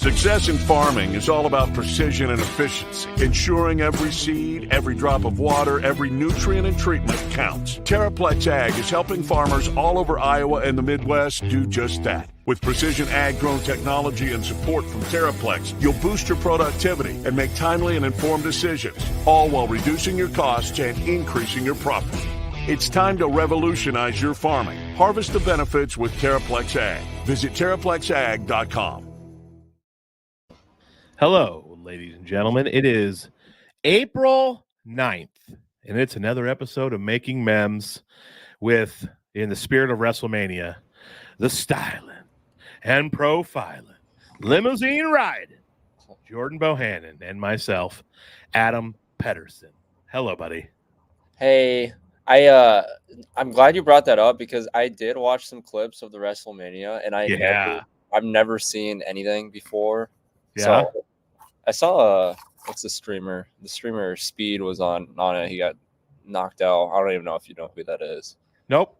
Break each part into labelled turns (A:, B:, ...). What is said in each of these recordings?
A: Success in farming is all about precision and efficiency, ensuring every seed, every drop of water, every nutrient and treatment counts. Terraplex Ag is helping farmers all over Iowa and the Midwest do just that. With precision ag-grown technology and support from Terraplex, you'll boost your productivity and make timely and informed decisions, all while reducing your costs and increasing your profit. It's time to revolutionize your farming. Harvest the benefits with Terraplex Ag. Visit TerraplexAg.com.
B: Hello, ladies and gentlemen. It is April 9th, and it's another episode of Making Memz with, in the spirit of WrestleMania, the styling and profiling, limousine riding, Jordan Bohannon, and myself, Adam Pedersen. Hello, buddy.
C: Hey, I'm glad you brought that up because I did watch some clips of the WrestleMania, and I've never seen anything before.
B: Yeah.
C: So I saw what's the streamer? The streamer Speed was on it. He got knocked out. I don't even know if you know who that is.
B: Nope.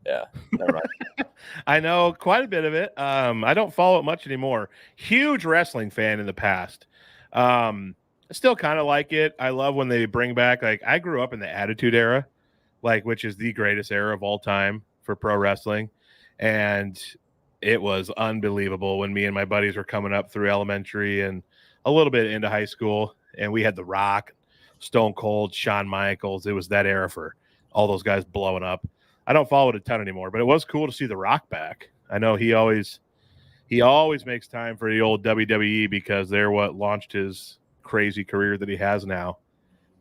C: Yeah, never mind.
B: I know quite a bit of it. I don't follow it much anymore. Huge wrestling fan in the past. I still kind of like it. I love when they bring back, like, I grew up in the Attitude Era, like, which is the greatest era of all time for pro wrestling. And it was unbelievable when me and my buddies were coming up through elementary and a little bit into high school. And we had The Rock, Stone Cold, Shawn Michaels. It was that era for all those guys blowing up. I don't follow it a ton anymore, but it was cool to see The Rock back. I know he always makes time for the old WWE because they're what launched his crazy career that he has now.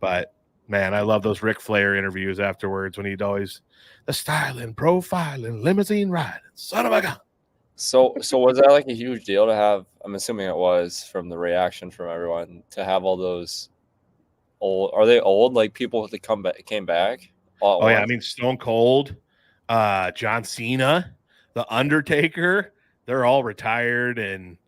B: But man, I love those Ric Flair interviews afterwards when he'd always the styling, profiling, limousine riding, son of a gun.
C: So was that like a huge deal to have? I'm assuming it was from the reaction from everyone to have all those old. Are they old? Like people that came back?
B: Oh yeah, I mean Stone Cold, John Cena, The Undertaker. They're all retired and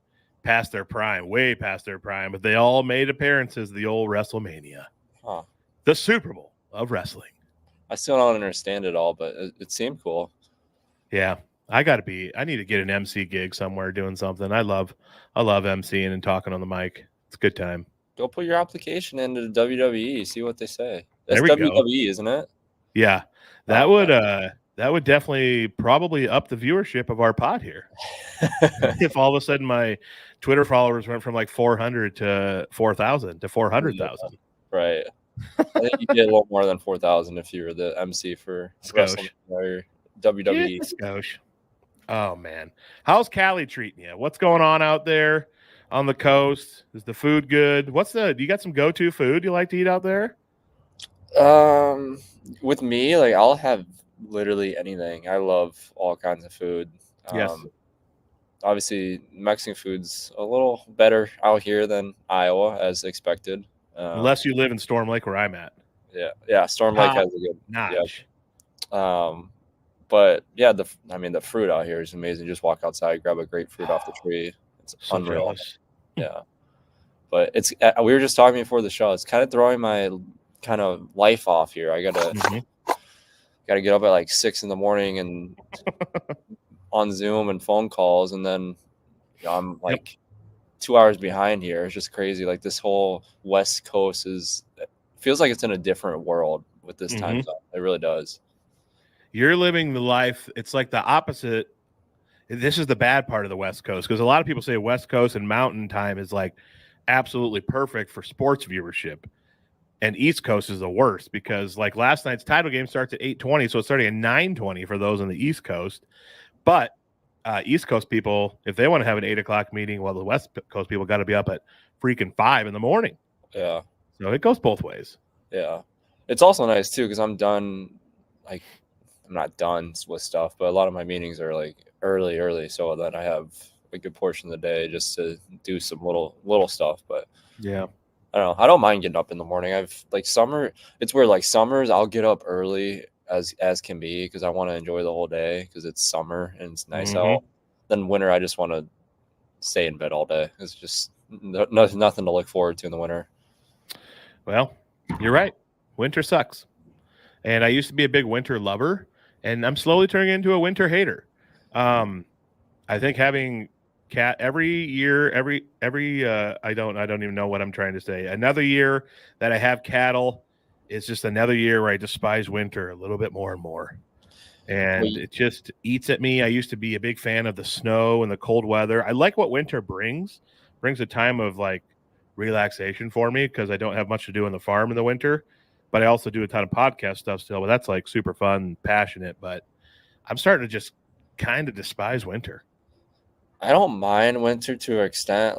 B: past their prime, way past their prime, but they all made appearances at the old WrestleMania.
C: Huh.
B: The Super Bowl of wrestling.
C: I still don't understand it all, but it seemed cool.
B: Yeah, I need to get an MC gig somewhere doing something. I love MCing and talking on the mic. It's a good time.
C: Go put your application into the WWE, see what they say. That's
B: there we
C: WWE,
B: go.
C: Isn't it?
B: Yeah, that would definitely probably up the viewership of our pod here. If all of a sudden my Twitter followers went from like 400 to 4,000 to 400,000.
C: Right. I think you get a little more than 4,000 if you were the MC for wrestling or WWE.
B: Skosh. Oh man, how's Cali treating you? What's going on out there on the coast? Is the food good? Do you got some go-to food you like to eat out there?
C: With me, like I'll have literally anything. I love all kinds of food.
B: Yes.
C: Obviously, Mexican food's a little better out here than Iowa, as expected.
B: Unless you live in Storm Lake, where I'm at.
C: Yeah. Storm Lake has a good
B: notch.
C: Yeah. But yeah, the fruit out here is amazing. Just walk outside, grab a grapefruit off the tree. It's
B: so
C: unreal.
B: Jealous.
C: Yeah. But it's we were just talking before the show. It's kind of throwing my kind of life off here. I gotta get up at like 6 a.m. and on Zoom and phone calls, and then I'm like 2 hours behind here. It's just crazy. Like this whole West Coast feels like it's in a different world with this time zone. It really does.
B: You're living the life. It's like the opposite. This is the bad part of the West Coast, because a lot of people say West Coast and Mountain Time is like absolutely perfect for sports viewership. And East Coast is the worst because like last night's title game starts at 8:20, so it's starting at 9:20 for those on the East Coast. But East Coast people, if they want to have an 8 o'clock meeting, well, the West Coast people got to be up at freaking 5 a.m.
C: Yeah.
B: So it goes both ways.
C: Yeah. It's also nice too because I'm done. Like I'm not done with stuff, but a lot of my meetings are like early, so then I have a good portion of the day just to do some little stuff. But
B: yeah.
C: I don't know. I don't mind getting up in the morning. I've like summer. It's weird. Like summers, I'll get up early as can be because I want to enjoy the whole day because it's summer and it's nice out. Then winter, I just want to stay in bed all day. It's just nothing to look forward to in the winter.
B: Well, you're right. Winter sucks. And I used to be a big winter lover, and I'm slowly turning into a winter hater. I think having every year, I don't even know what I'm trying to say. Another year that I have cattle is just another year where I despise winter a little bit more and more. And it just eats at me. I used to be a big fan of the snow and the cold weather. I like what winter brings a time of like relaxation for me because I don't have much to do on the farm in the winter, but I also do a ton of podcast stuff still, but that's like super fun and passionate. But I'm starting to just kind of despise winter.
C: I don't mind winter to an extent.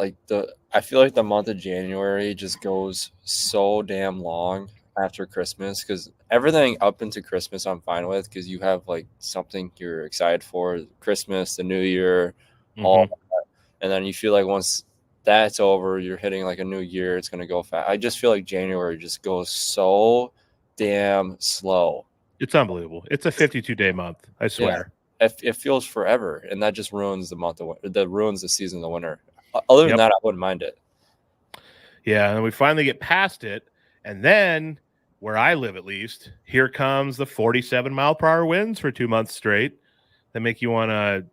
C: I feel like the month of January just goes so damn long after Christmas because everything up into Christmas I'm fine with because you have like something you're excited for, Christmas, the New Year, all that. And then you feel like once that's over, you're hitting like a new year, it's gonna go fast. I just feel like January just goes so damn slow.
B: It's unbelievable. It's a 52-day month, I swear.
C: Yeah. It feels forever, and that just ruins ruins the season of the winter. Other than that, I wouldn't mind it.
B: Yeah, and we finally get past it, and then where I live, at least, here comes the 47-mile-per-hour winds for 2 months straight. That make you want to.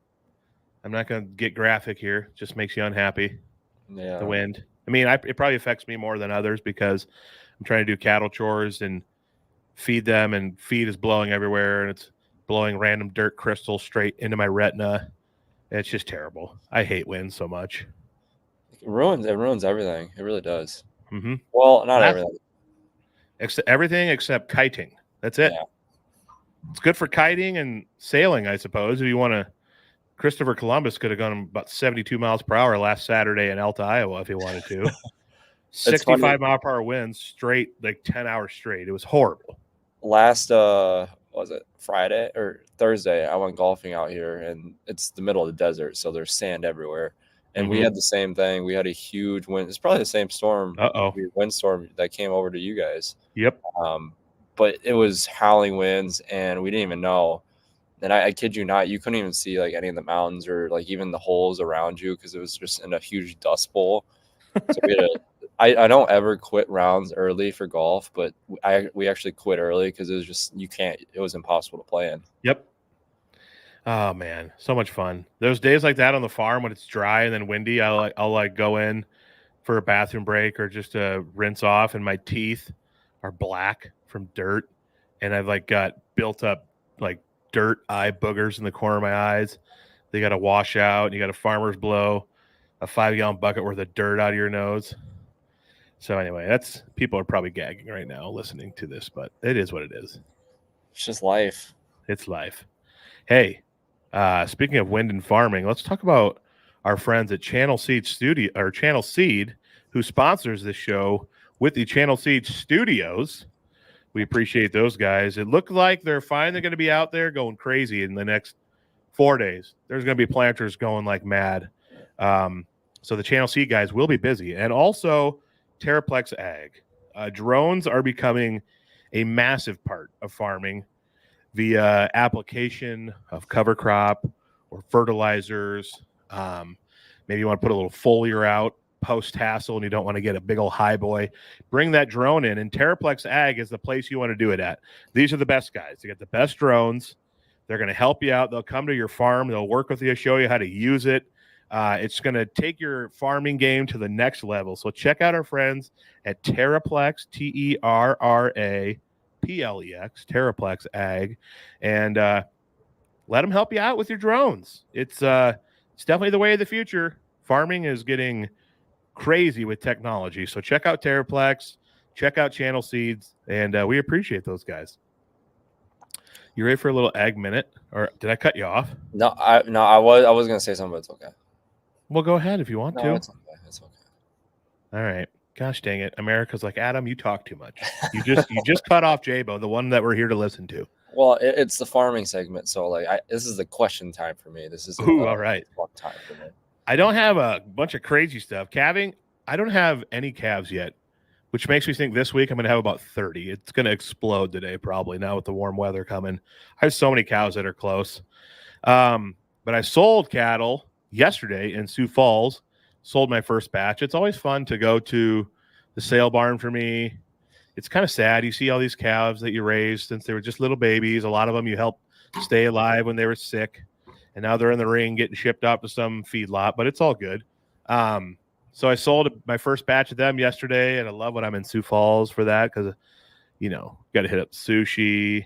B: I'm not going to get graphic here. Just makes you unhappy.
C: Yeah,
B: the wind. I mean, it probably affects me more than others because I'm trying to do cattle chores and feed them, and feed is blowing everywhere, and it's blowing random dirt crystals straight into my retina. It's just terrible. I hate wind so much.
C: It ruins everything. It really does.
B: Mm-hmm.
C: Well, not everything.
B: Everything except kiting. That's it.
C: Yeah.
B: It's good for kiting and sailing, I suppose. If you want to, Christopher Columbus could have gone about 72 miles per hour last Saturday in Alta, Iowa, if he wanted to. 65-mile-per-hour winds straight, like 10 hours straight. It was horrible.
C: Last was it Friday or Thursday? I went golfing out here, and it's the middle of the desert, so there's sand everywhere. And we had the same thing. We had a huge wind. It's probably the same storm, windstorm that came over to you guys.
B: Yep.
C: But it was howling winds, and we didn't even know. And I kid you not, you couldn't even see like any of the mountains or like even the holes around you because it was just in a huge dust bowl. So I don't ever quit rounds early for golf, but we actually quit early because it was just it was impossible to play in.
B: Yep. Oh man, so much fun. Those days like that on the farm when it's dry and then windy, I'll go in for a bathroom break or just to rinse off, and my teeth are black from dirt, and I've like got built up like dirt eye boogers in the corner of my eyes. They got to wash out, and you got to farmer's blow a 5-gallon bucket worth of dirt out of your nose. So anyway, people are probably gagging right now listening to this, but it is what it is.
C: It's just life.
B: It's life. Hey, speaking of wind and farming, let's talk about our friends at Channel Seed Channel Seed, who sponsors this show with the Channel Seed Studios. We appreciate those guys. It looked like they're finally going to be out there going crazy in the next 4 days. There's going to be planters going like mad. So the Channel Seed guys will be busy. And also Terraplex Ag. Drones are becoming a massive part of farming via application of cover crop or fertilizers. Maybe you want to put a little foliar out post-hassle and you don't want to get a big old high boy. Bring that drone in, and Terraplex Ag is the place you want to do it at. These are the best guys. They got the best drones. They're going to help you out. They'll come to your farm. They'll work with you, show you how to use it. It's going to take your farming game to the next level. So check out our friends at Terraplex, Terraplex, Terraplex Ag, and let them help you out with your drones. It's definitely the way of the future. Farming is getting crazy with technology. So check out Terraplex, check out Channel Seeds, and we appreciate those guys. You ready for a little ag minute, or did I cut you off?
C: No, I was going to say something, but it's okay.
B: Well, go ahead if you want to.
C: It's okay. It's okay.
B: All right. Gosh dang it. America's like, Adam, you talk too much. You just cut off J-Bo, the one that we're here to listen to.
C: Well, it's the farming segment, so like this is the question time for me. This is
B: all right.
C: Time for me.
B: I don't have a bunch of crazy stuff. Calving, I don't have any calves yet, which makes me think this week I'm going to have about 30. It's going to explode today probably now with the warm weather coming. I have so many cows that are close. But I sold cattle yesterday in Sioux Falls, sold my first batch. It's always fun to go to the sale barn for me. It's kind of sad. You see all these calves that you raised since they were just little babies. A lot of them you helped stay alive when they were sick. and now they're in the ring getting shipped out to some feedlot, but it's all good. So I sold my first batch of them yesterday, and I love when I'm in Sioux Falls for that because, got to hit up sushi,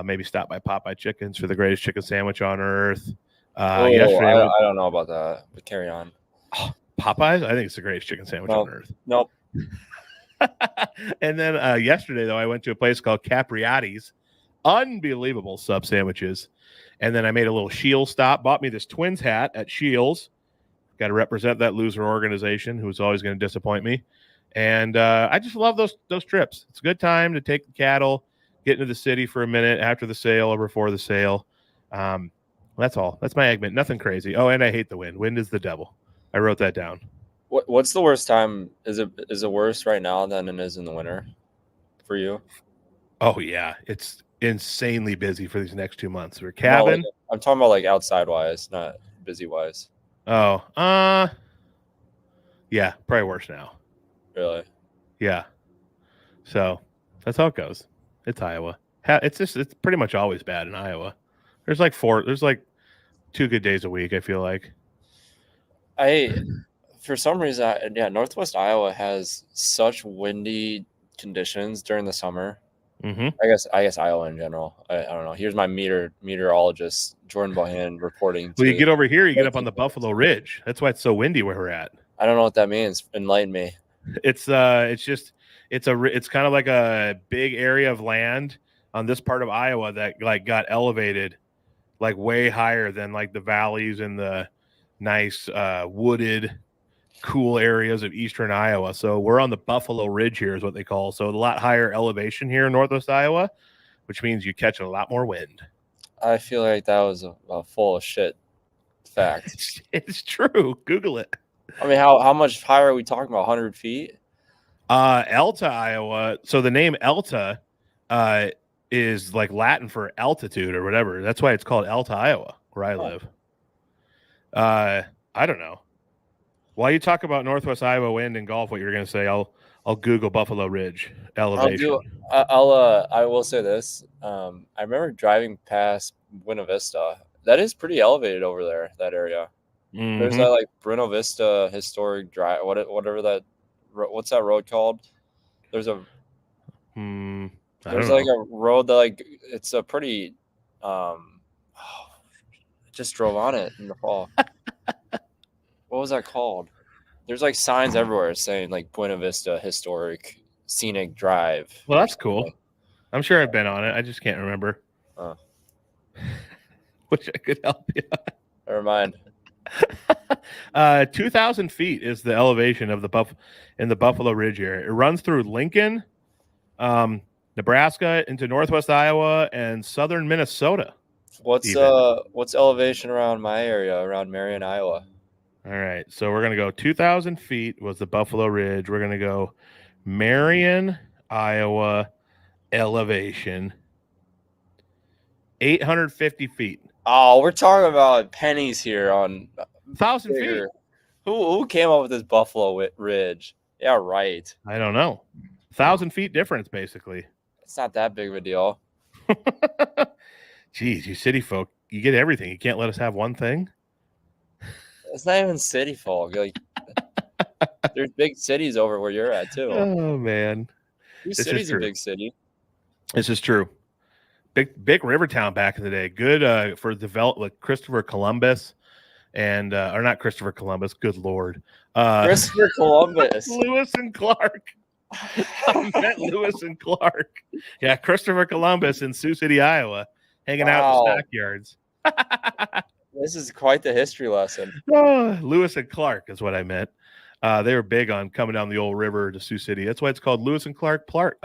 B: maybe stop by Popeye Chickens for the greatest chicken sandwich on earth. Yesterday,
C: I don't know about that, but carry on.
B: Oh, Popeyes, I think it's the greatest chicken sandwich on earth.
C: Nope.
B: And then yesterday, though, I went to a place called Capriati's. Unbelievable sub sandwiches. And then I made a little Shields stop, bought me this Twins hat at Shields. Got to represent that loser organization who's always going to disappoint me. And I just love those trips. It's a good time to take the cattle, get into the city for a minute after the sale or before the sale. That's all. That's my eggman. Nothing crazy. Oh, and I hate the wind. Wind is the devil. I wrote that down.
C: What's the worst time? Is it worse right now than it is in the winter for you?
B: Oh, yeah. It's insanely busy for these next 2 months. We're cabin.
C: No, I'm talking about like outside wise, not busy wise.
B: Oh, yeah, probably worse now.
C: Really?
B: Yeah. So that's how it goes. It's Iowa. It's pretty much always bad in Iowa. There's like 2 good days a week, I feel like.
C: For some reason, Northwest Iowa has such windy conditions during the summer.
B: Mm-hmm.
C: I guess Iowa in general. I don't know. Here's my meteorologist, Jordan Bohannon, reporting.
B: Well, you get over here, you get up on the Buffalo Ridge. That's why it's so windy where we're at.
C: I don't know what that means. Enlighten me.
B: It's kind of like a big area of land on this part of Iowa that like got elevated like way higher than like the valleys and the nice wooded cool areas of eastern Iowa. So we're on the Buffalo Ridge here is what they call. So a lot higher elevation here in Northwest Iowa, which means you catch a lot more wind.
C: I feel like that was a full of shit fact.
B: It's true. Google it.
C: I mean, how much higher are we talking about? 100 feet?
B: Elta, Iowa. So the name Elta is like Latin for altitude or whatever. That's why it's called Elta, Iowa, where I live. I don't know. While you talk about Northwest Iowa wind and golf, what you're going to say, I'll Google Buffalo Ridge elevation.
C: I will say this. I remember driving past Buena Vista. That is pretty elevated over there, that area. Mm-hmm. There's that like Buena Vista historic drive, whatever that. What's that road called? There's a. There's like a road that like it's a pretty. I just drove on it in the fall. What was that called? There's like signs everywhere saying like Buena Vista historic scenic drive.
B: Well, that's cool. I'm sure I've been on it. I just can't remember. Wish I could help you.
C: Never mind.
B: 2,000 feet is the elevation of in the Buffalo Ridge area. It runs through Lincoln, Nebraska into Northwest Iowa and southern Minnesota.
C: What's elevation around my area, around Marion, Iowa?
B: All right, so we're gonna go 2,000 feet was the Buffalo Ridge. We're gonna go Marion, Iowa elevation 850 feet.
C: Oh, we're talking about pennies here on
B: 1,000 feet.
C: Who came up with this Buffalo Ridge? Yeah, right.
B: I don't know. 1,000 feet difference, basically.
C: It's not that big of a deal.
B: Jeez, you city folk, you get everything. You can't let us have one thing.
C: It's not even city folk. Like, there's big cities over where you're at too.
B: Oh man,
C: Your city's a big city.
B: This is true. Big river town back in the day. Good for development. Like Christopher Columbus, and or not Christopher Columbus. Good Lord,
C: Christopher Columbus.
B: Lewis and Clark. I met Lewis and Clark. Yeah, Christopher Columbus in Sioux City, Iowa, hanging out in the stockyards.
C: This is quite the history lesson.
B: Lewis and Clark is what I meant. They were big on coming down the old river to Sioux City. That's why it's called Lewis and Clark Park.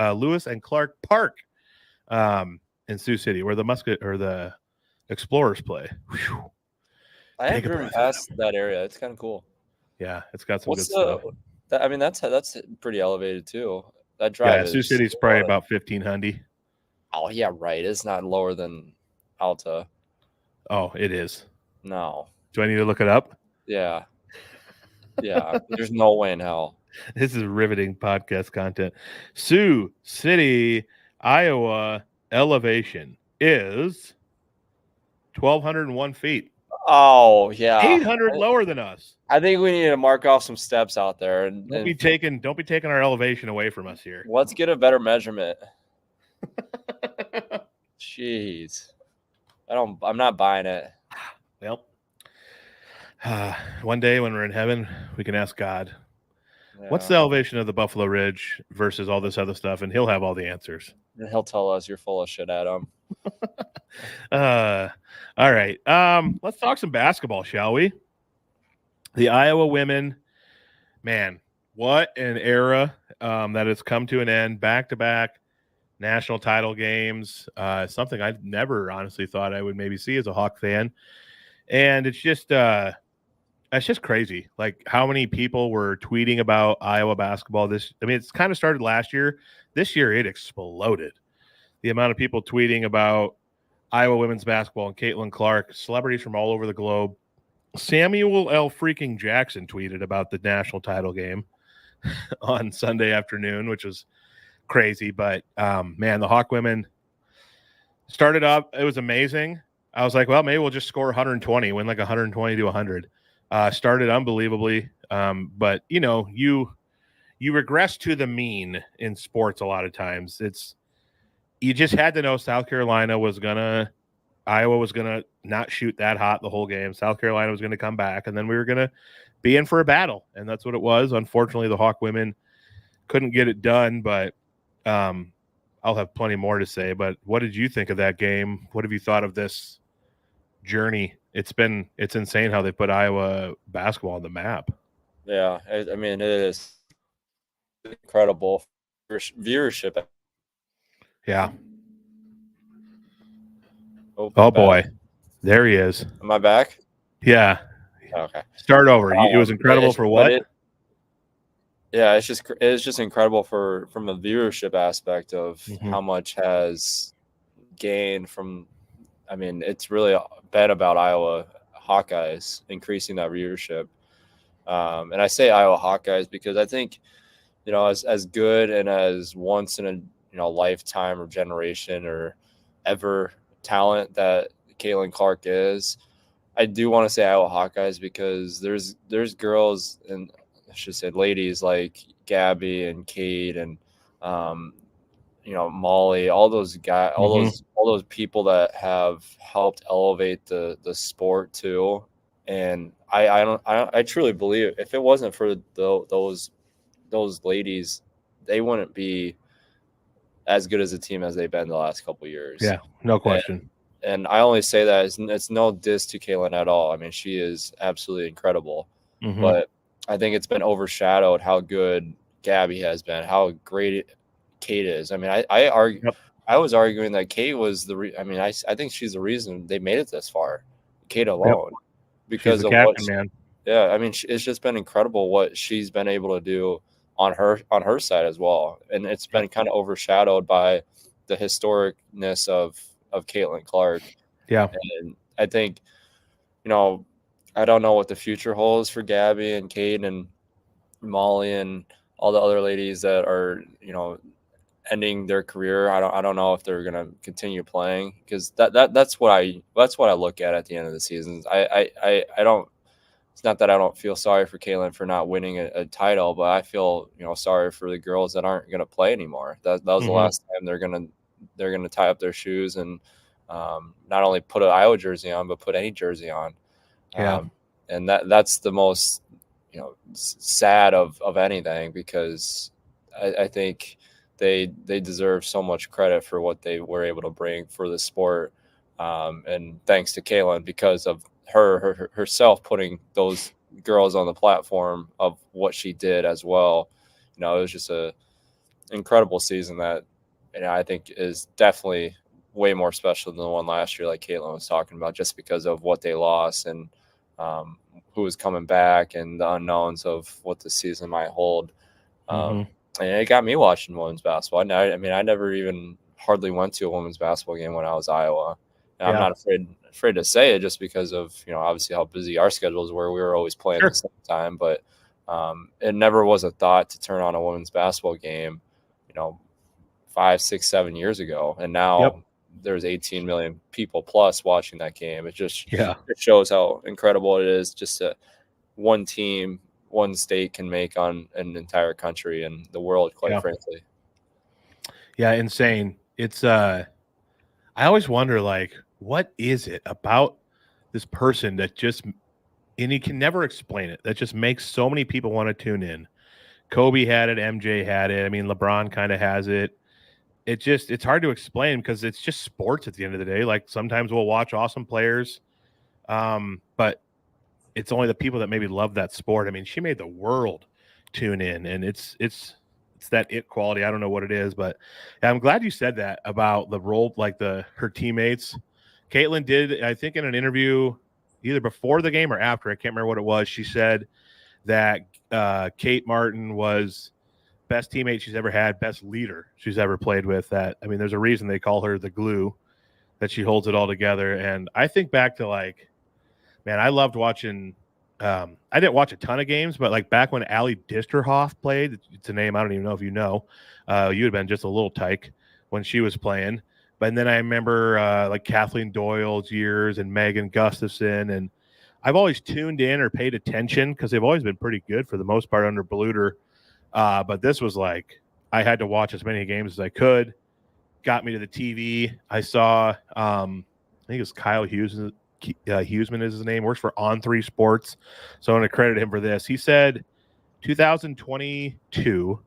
B: In Sioux City, where the musket or the explorers play. Whew.
C: I have driven past that area. It's kind of cool.
B: Yeah, it's got some good stuff.
C: I mean, that's pretty elevated too. That drive.
B: Yeah, Sioux City's probably about 1,500.
C: Oh yeah, right. It's not lower than Alta.
B: Oh, it is.
C: No.
B: Do I need to look it up?
C: Yeah. Yeah. There's no way in hell.
B: This is riveting podcast content. Sioux City, Iowa elevation is 1,201 feet.
C: Oh yeah,
B: 800 lower than us.
C: I think we need to mark off some steps out there and
B: Don't be taking our elevation away from us here.
C: let's get a better measurement. Jeez, I'm not buying it.
B: Well, one day when we're in heaven, we can ask God, what's the elevation of the Buffalo Ridge versus all this other stuff, and he'll have all the answers.
C: And he'll tell us you're full of shit, Adam.
B: All right. Let's talk some basketball, shall we? The Iowa women, man, what an era that has come to an end. Back-to-back national title games, something I never honestly thought I would maybe see as a Hawk fan. And it's just crazy, like how many people were tweeting about Iowa basketball. It's kind of started last year. This year it exploded. The amount of people tweeting about Iowa women's basketball and Caitlin Clark, celebrities from all over the globe. Samuel L. freaking Jackson tweeted about the national title game on Sunday afternoon, which was crazy. But man, the Hawk women started up. It was amazing. I was like, well, maybe we'll just score 120, win like 120 to 100. Started unbelievably. But you regress to the mean in sports a lot of times. You just had to know Iowa was gonna not shoot that hot the whole game. South Carolina was gonna come back, and then we were gonna be in for a battle, and that's what it was. Unfortunately, the Hawk women couldn't get it done, but I'll have plenty more to say. But what did you think of that game? What have you thought of this journey? It's insane how they put Iowa basketball on the map.
C: Yeah, I mean, it is incredible viewership.
B: Yeah.
C: Oh
B: boy, there he is.
C: Am I back?
B: Yeah.
C: Okay.
B: Start over. It was incredible for what?
C: It's just incredible from a viewership aspect of how much has gained from. I mean, it's really been about Iowa Hawkeyes increasing that viewership, and I say Iowa Hawkeyes because I think, as good and as once in a lifetime or generation or ever talent that Caitlin Clark is, I do want to say Iowa Hawkeyes because there's girls and I should say ladies like Gabby and Kate and Molly, all those guys, all those people that have helped elevate the sport too. And I truly believe if it wasn't for those ladies, they wouldn't be as good as a team as they've been the last couple of years.
B: Yeah, no question.
C: And I only say that it's no diss to Caitlin at all. I mean, she is absolutely incredible. But I think it's been overshadowed how good Gabby has been, how great Kate is. I mean, I was arguing that Kate was I think she's the reason they made it this far. Kate alone. Because of
B: captain, man.
C: Yeah, I mean, it's just been incredible what she's been able to do on her side as well, and it's been kind of overshadowed by the historicness of Caitlin Clark.
B: Yeah,
C: and I think I don't know what the future holds for Gabby and Kate and Molly and all the other ladies that are ending their career. I don't know if they're gonna continue playing because that's what I look at the end of the season. I don't. It's not that I don't feel sorry for Caitlin for not winning a title, but I feel sorry for the girls that aren't going to play anymore. That was the last time they're going to tie up their shoes and not only put an Iowa jersey on, but put any jersey on.
B: Yeah,
C: and that's the most sad of anything because I think they deserve so much credit for what they were able to bring for the sport, and thanks to Caitlin because of herself putting those girls on the platform of what she did as well. It was just a incredible season that I think is definitely way more special than the one last year, like Caitlin was talking about, just because of what they lost and who was coming back and the unknowns of what the season might hold. And it got me watching women's basketball. I mean, I never even hardly went to a women's basketball game when I was Iowa. And I'm not afraid to say it just because of, obviously how busy our schedules were. We were always playing at the same time, but it never was a thought to turn on a women's basketball game, 5, 6, 7 years ago. And now there's 18 million people plus watching that game. It it shows how incredible it is just to one team, one state can make on an entire country and the world, quite frankly.
B: Yeah, insane. It's I always wonder, like, what is it about this person that just, and you can never explain it, that just makes so many people want to tune in. Kobe had it, MJ had it. I mean, LeBron kind of has it. It's hard to explain because it's just sports at the end of the day. Like, sometimes we'll watch awesome players, but it's only the people that maybe love that sport. I mean, she made the world tune in, and it's that it quality. I don't know what it is, but I'm glad you said that about the role, like her teammates. Caitlin did, I think, in an interview either before the game or after, I can't remember what it was. She said that Kate Martin was best teammate she's ever had, best leader she's ever played with. That, I mean, there's a reason they call her the glue, that she holds it all together. And I think back to, like, man, I loved watching. I didn't watch a ton of games, but like back when Allie Disterhoff played, it's a name I don't even know if you know. You had been just a little tyke when she was playing. But then I remember like Kathleen Doyle's years and Megan Gustafson. And I've always tuned in or paid attention because they've always been pretty good for the most part under Bluter. But this was like, I had to watch as many games as I could. Got me to the TV. I saw, I think it was Kyle Hughes. Huseman is his name, works for On3 Sports. So I'm going to credit him for this. He said 2022,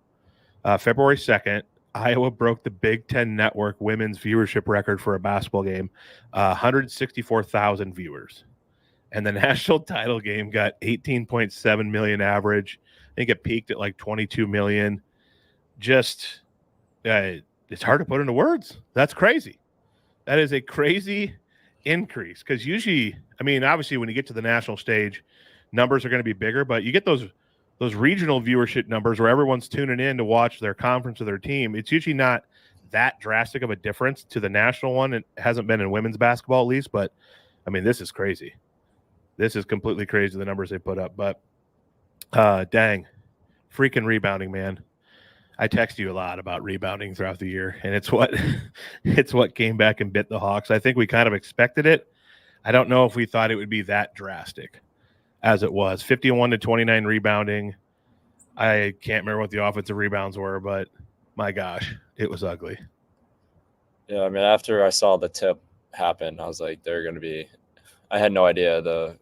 B: February 2nd, Iowa broke the Big Ten Network women's viewership record for a basketball game, 164,000 viewers. And the national title game got 18.7 million average. I think it peaked at like 22 million. Just, it's hard to put into words. That's crazy. That is a crazy increase, because usually, I mean, obviously when you get to the national stage, numbers are going to be bigger, but you get those regional viewership numbers where everyone's tuning in to watch their conference or their team. It's usually not that drastic of a difference to the national one. It hasn't been in women's basketball, at least, but I mean, this is crazy. This is completely crazy, the numbers they put up. But dang, freaking rebounding, man. I text you a lot about rebounding throughout the year, and it's what came back and bit the Hawks. I think we kind of expected it. I don't know if we thought it would be that drastic as it was. 51-29 rebounding. I can't remember what the offensive rebounds were, but my gosh, it was ugly.
C: Yeah, I mean, after I saw the tip happen, I was like, they're going to be – I had no idea the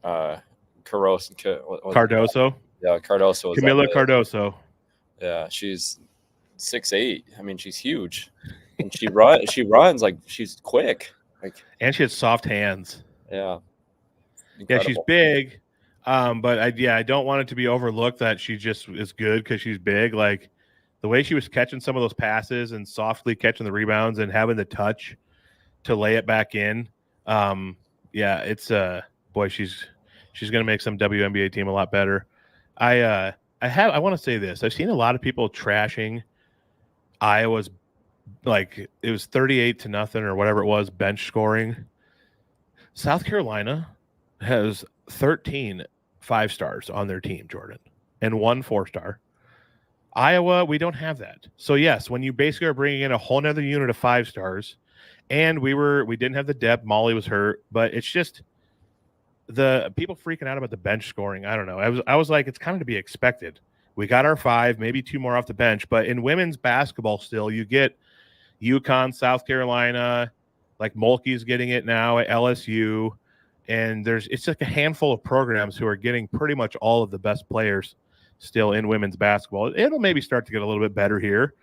B: Cardoso?
C: Yeah, Cardoso.
B: Camila Cardoso.
C: Yeah, she's 6'8". I mean, she's huge, and she runs like she's quick.
B: And she has soft hands.
C: Yeah,
B: incredible. Yeah, she's big, but I don't want it to be overlooked that she just is good because she's big. Like the way she was catching some of those passes and softly catching the rebounds and having the touch to lay it back in. Yeah, it's boy, she's going to make some WNBA team a lot better. I want to say this. I've seen a lot of people trashing Iowa's, like, it was 38-0 or whatever it was, bench scoring. South Carolina has 13 5-stars on their team, Jordan, and 1 4-star. Iowa, we don't have that. So yes, when you basically are bringing in a whole nother unit of 5-stars, and we didn't have the depth. Molly was hurt, but it's just the people freaking out about the bench scoring. I don't know. I was like, it's kind of to be expected. We got our 5, maybe 2 more off the bench. But in women's basketball still, you get UConn, South Carolina, like Mulkey's getting it now at LSU. And it's like a handful of programs who are getting pretty much all of the best players still in women's basketball. It'll maybe start to get a little bit better here.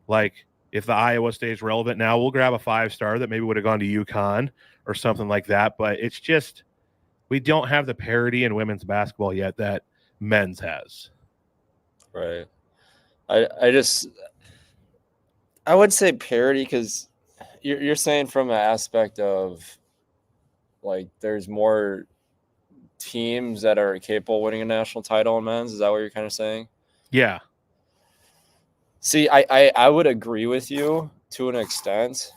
B: Like if the Iowa stays relevant now, we'll grab a 5-star that maybe would have gone to UConn or something like that. But it's just, we don't have the parity in women's basketball yet that men's has.
C: Right. I would say parity because you're saying from an aspect of like there's more teams that are capable of winning a national title in men's. Is that what you're kind of saying?
B: Yeah.
C: See, I would agree with you to an extent,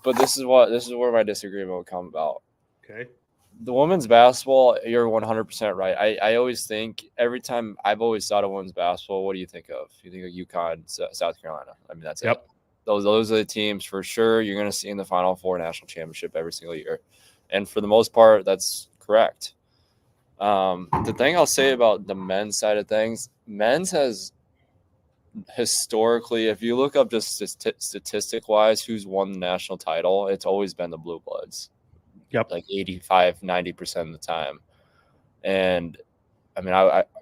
C: but this is where my disagreement would come about.
B: Okay.
C: The women's basketball, you're 100% right. I always think every time I've always thought of women's basketball, what do you think of? You think of UConn, South Carolina. I mean, that's
B: it.
C: Those are the teams for sure you're going to see in the Final Four national championship every single year. And for the most part, that's correct. The thing I'll say about the men's side of things, men's has historically, if you look up just statistic-wise who's won the national title, it's always been the Blue Bloods.
B: Yep.
C: Like 85-90% of the time. And I mean,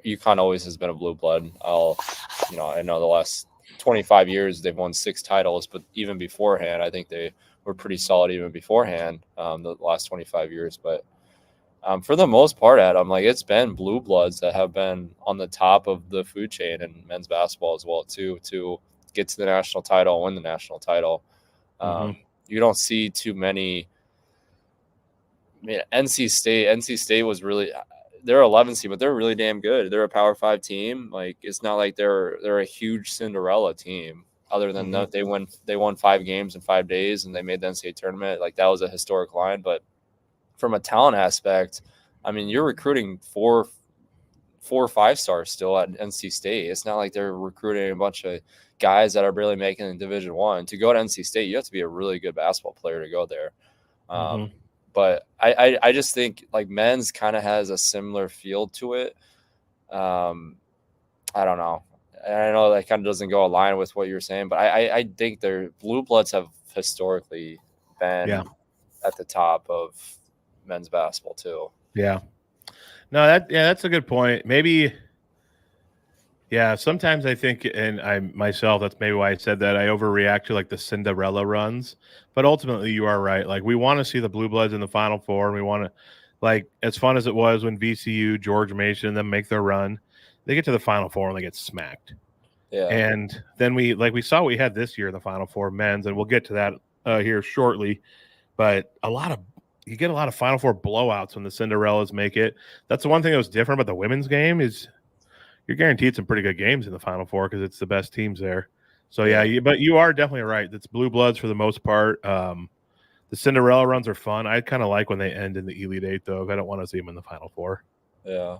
C: UConn always has been a blue blood. I know the last 25 years they've won 6 titles, but even beforehand, I think they were pretty solid even beforehand, the last 25 years. But for the most part, Adam, like it's been blue bloods that have been on the top of the food chain in men's basketball as well too, to get to the national title, win the national title. You don't see too many. I mean, NC State was really, they're 11 seed, but they're really damn good. They're a Power 5 team. Like it's not like they're a huge Cinderella team. Other than that, they won 5 games in 5 days and they made the NCAA tournament. Like that was a historic line. But from a talent aspect, I mean, you're recruiting 4 or 5 stars still at NC State. It's not like they're recruiting a bunch of guys that are barely making it in Division I. To go to NC State, you have to be a really good basketball player to go there. But I just think like men's kind of has a similar feel to it. I don't know. I know that kind of doesn't go align with what you're saying, but I think their blue bloods have historically been at the top of men's basketball too.
B: Yeah. No, that's a good point. Maybe, sometimes I think, and I myself, that's maybe why I said that, I overreact to like the Cinderella runs. But ultimately, you are right. Like we want to see the Blue Bloods in the Final Four, and we want to, like, as fun as it was when VCU, George Mason, and them make their run, they get to the Final Four and they get smacked. Yeah. And then we saw what we had this year in the Final Four men's, and we'll get to that here shortly. But you get a lot of Final Four blowouts when the Cinderellas make it. That's the one thing that was different about the women's game is you're guaranteed some pretty good games in the Final Four because it's the best teams there. So but you are definitely right. It's blue bloods for the most part. The Cinderella runs are fun. I kind of like when they end in the Elite Eight though. I don't want to see them in the Final Four.
C: Yeah,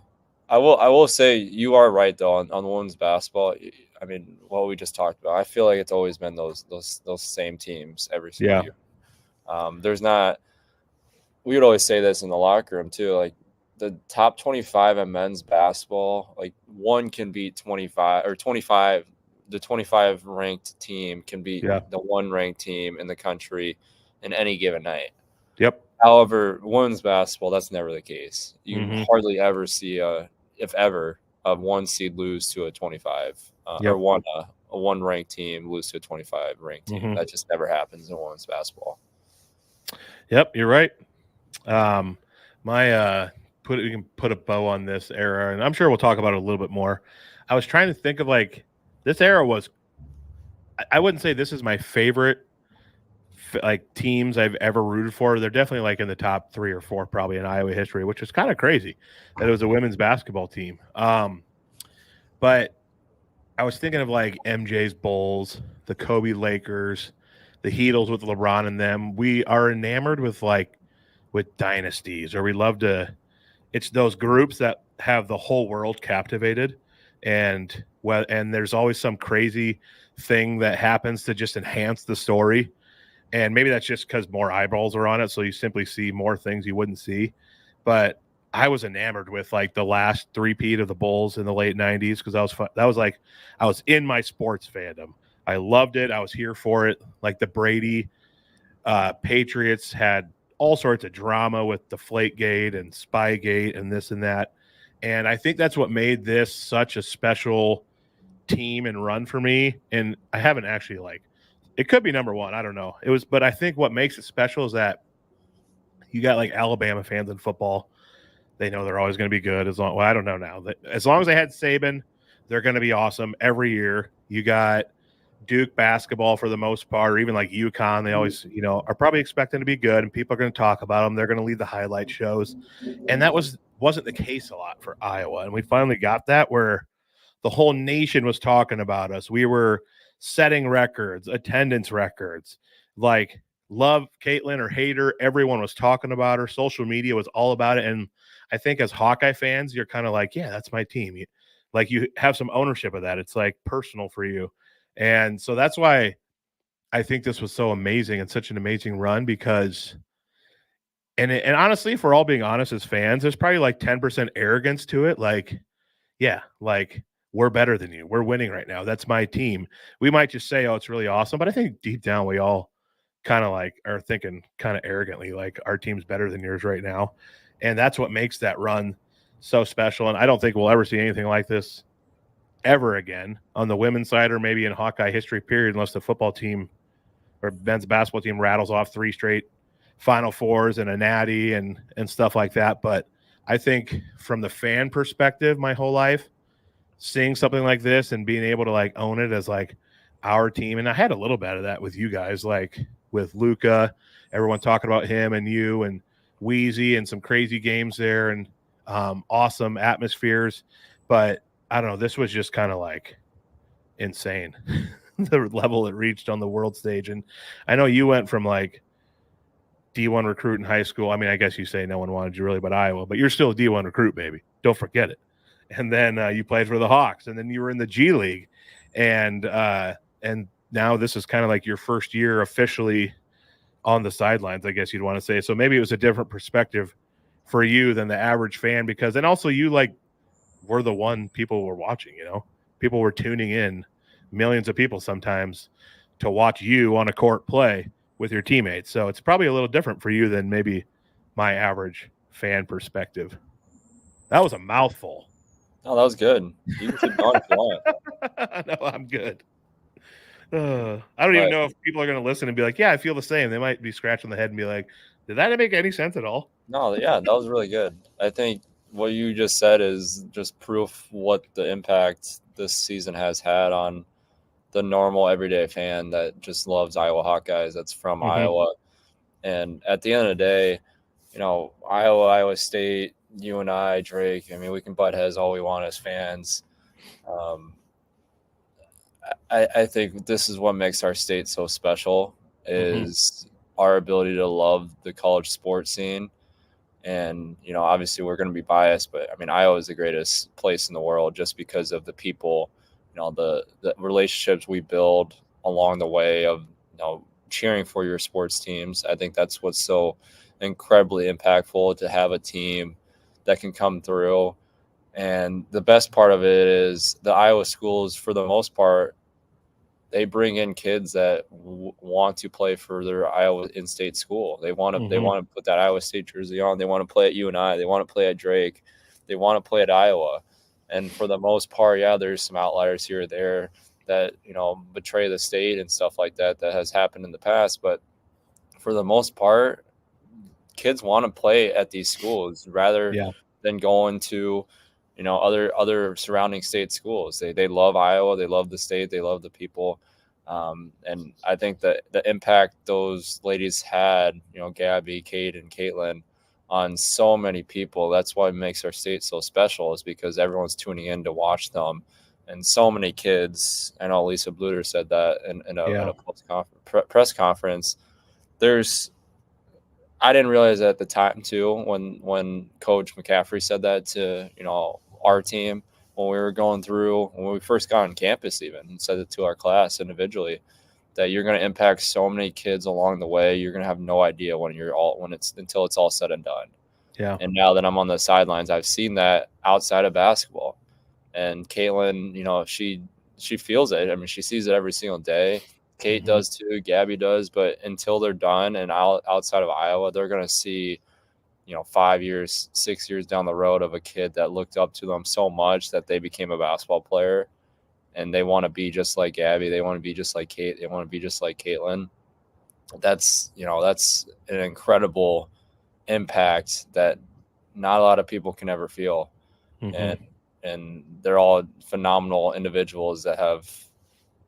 C: I will say you are right though on women's basketball. I mean, what we just talked about. I feel like it's always been those same teams every single year. There's not. We would always say this in the locker room too. Like the top 25 in men's basketball, like one can beat 25 or 25. The 25 ranked team can beat the 1 ranked team in the country in any given night.
B: Yep.
C: However, women's basketball, that's never the case. You hardly ever see a 1 seed lose to a 25 or a 1 ranked team lose to a 25 ranked team. That just never happens in women's basketball.
B: Yep, you're right. We can put a bow on this era, and I'm sure we'll talk about it a little bit more. I was trying to think of like this era was. I wouldn't say this is my favorite like teams I've ever rooted for. They're definitely like in the top 3 or 4 probably in Iowa history, which is kind of crazy that it was a women's basketball team. But I was thinking of like MJ's Bulls, the Kobe Lakers, the Heatles with LeBron and them. We are enamored with dynasties, or we love to. It's those groups that have the whole world captivated, and there's always some crazy thing that happens to just enhance the story. And maybe that's just because more eyeballs are on it, so you simply see more things you wouldn't see. But I was enamored with like the last three-peat of the Bulls in the late 90s because I was in my sports fandom. I loved it. I was here for it. Like the Brady Patriots had all sorts of drama with Deflategate and Spygate and this and that. And I think that's what made this such a special team and run for me. And I haven't actually it could be number 1. I don't know. But I think what makes it special is that you got like Alabama fans in football. They know they're always going to be good I don't know now. As long as they had Saban, they're going to be awesome every year. You got Duke basketball for the most part, or even like UConn. They always, are probably expecting to be good, and people are going to talk about them. They're going to lead the highlight shows. And that wasn't the case a lot for Iowa. And we finally got that where the whole nation was talking about us. We were setting records, attendance records, like love Caitlin or hate her. Everyone was talking about her. Social media was all about it. And I think as Hawkeye fans, you're kind of like, yeah, that's my team. You have some ownership of that. It's like personal for you. And so that's why I think this was so amazing and such an amazing run because, and honestly, if we're all being honest as fans, there's probably like 10% arrogance to it. Like, yeah, like we're better than you. We're winning right now. That's my team. We might just say, oh, it's really awesome. But I think deep down, we all kind of like are thinking kind of arrogantly, like our team's better than yours right now. And that's what makes that run so special. And I don't think we'll ever see anything like this ever again on the women's side or maybe in Hawkeye history period, unless the football team or men's basketball team rattles off 3 straight Final Fours and a natty and stuff like that. But I think from the fan perspective, my whole life, seeing something like this and being able to like own it as like our team. And I had a little bit of that with you guys, like with Luca, everyone talking about him and you and Wheezy and some crazy games there and awesome atmospheres. But I don't know, this was just kind of like insane. The level it reached on the world stage. And I know you went from like D1 recruit in high school. I mean, I guess you say no one wanted you really but Iowa, but you're still a D1 recruit, baby. Don't forget it. And then you played for the Hawks, and then you were in the G League. And now this is kind of like your first year officially on the sidelines, I guess you'd want to say. So maybe it was a different perspective for you than the average fan because, and also you like were the one people were watching, you know, people were tuning in, millions of people sometimes to watch you on a court play with your teammates. So it's probably a little different for you than maybe my average fan perspective. That was a mouthful.
C: Oh, that was good. You can keep going if you want.
B: No, I'm good. I don't even know if people are going to listen and be like, yeah, I feel the same. They might be scratching the head and be like, did that make any sense at all?
C: No, yeah, that was really good. I think what you just said is just proof what the impact this season has had on the normal everyday fan that just loves Iowa Hawkeyes, that's from Iowa. And at the end of the day, you know, Iowa State, you and I, Drake, I mean, we can butt heads all we want as fans. I think this is what makes our state so special is our ability to love the college sports scene. And, you know, obviously we're going to be biased, but I mean, Iowa is the greatest place in the world just because of the people, you know, the relationships we build along the way of, you know, cheering for your sports teams. I think that's what's so incredibly impactful to have a team that can come through. And the best part of it is the Iowa schools, for the most part, they bring in kids that want to play for their Iowa in-state school. They want to they want to put that Iowa State jersey on. They want to play at UNI. They want to play at Drake. They want to play at Iowa. And for the most part, yeah, there's some outliers here or there that, you know, betray the state and stuff like that has happened in the past. But for the most part, kids want to play at these schools rather than going to, you know, other surrounding state schools. They love Iowa. They love the state. They love the people. And I think that the impact those ladies had, you know, Gabby, Kate, and Caitlin, on so many people. That's why it makes our state so special, is because everyone's tuning in to watch them. And so many kids, I know Lisa Bluter said that in a press conference. I didn't realize at the time too, when Coach McCaffrey said that to, you know, our team when we were going through, when we first got on campus, even, and said it to our class individually, that you're going to impact so many kids along the way. You're going to have no idea until it's all said and done.
B: Yeah.
C: And now that I'm on the sidelines, I've seen that outside of basketball. And Caitlin, you know, she feels it. I mean, she sees it every single day. Kate does too. Gabby does. But until they're done and outside of Iowa, they're going to see, you know, 5 years, 6 years down the road of a kid that looked up to them so much that they became a basketball player, and they want to be just like Gabby. They want to be just like Kate. They want to be just like Caitlin. That's an incredible impact that not a lot of people can ever feel. And they're all phenomenal individuals that have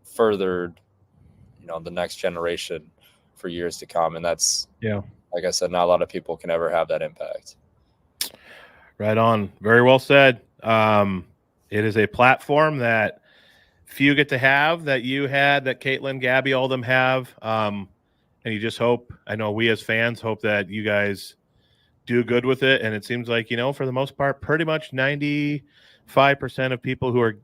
C: furthered, you know, the next generation for years to come. And that's, like I said, not a lot of people can ever have that impact.
B: Right on. Very well said. It is a platform that few get to have, that you had, that Caitlin, Gabby, all of them have. And you just hope, I know we as fans hope that you guys do good with it. And it seems like, you know, for the most part, pretty much 95% of people who are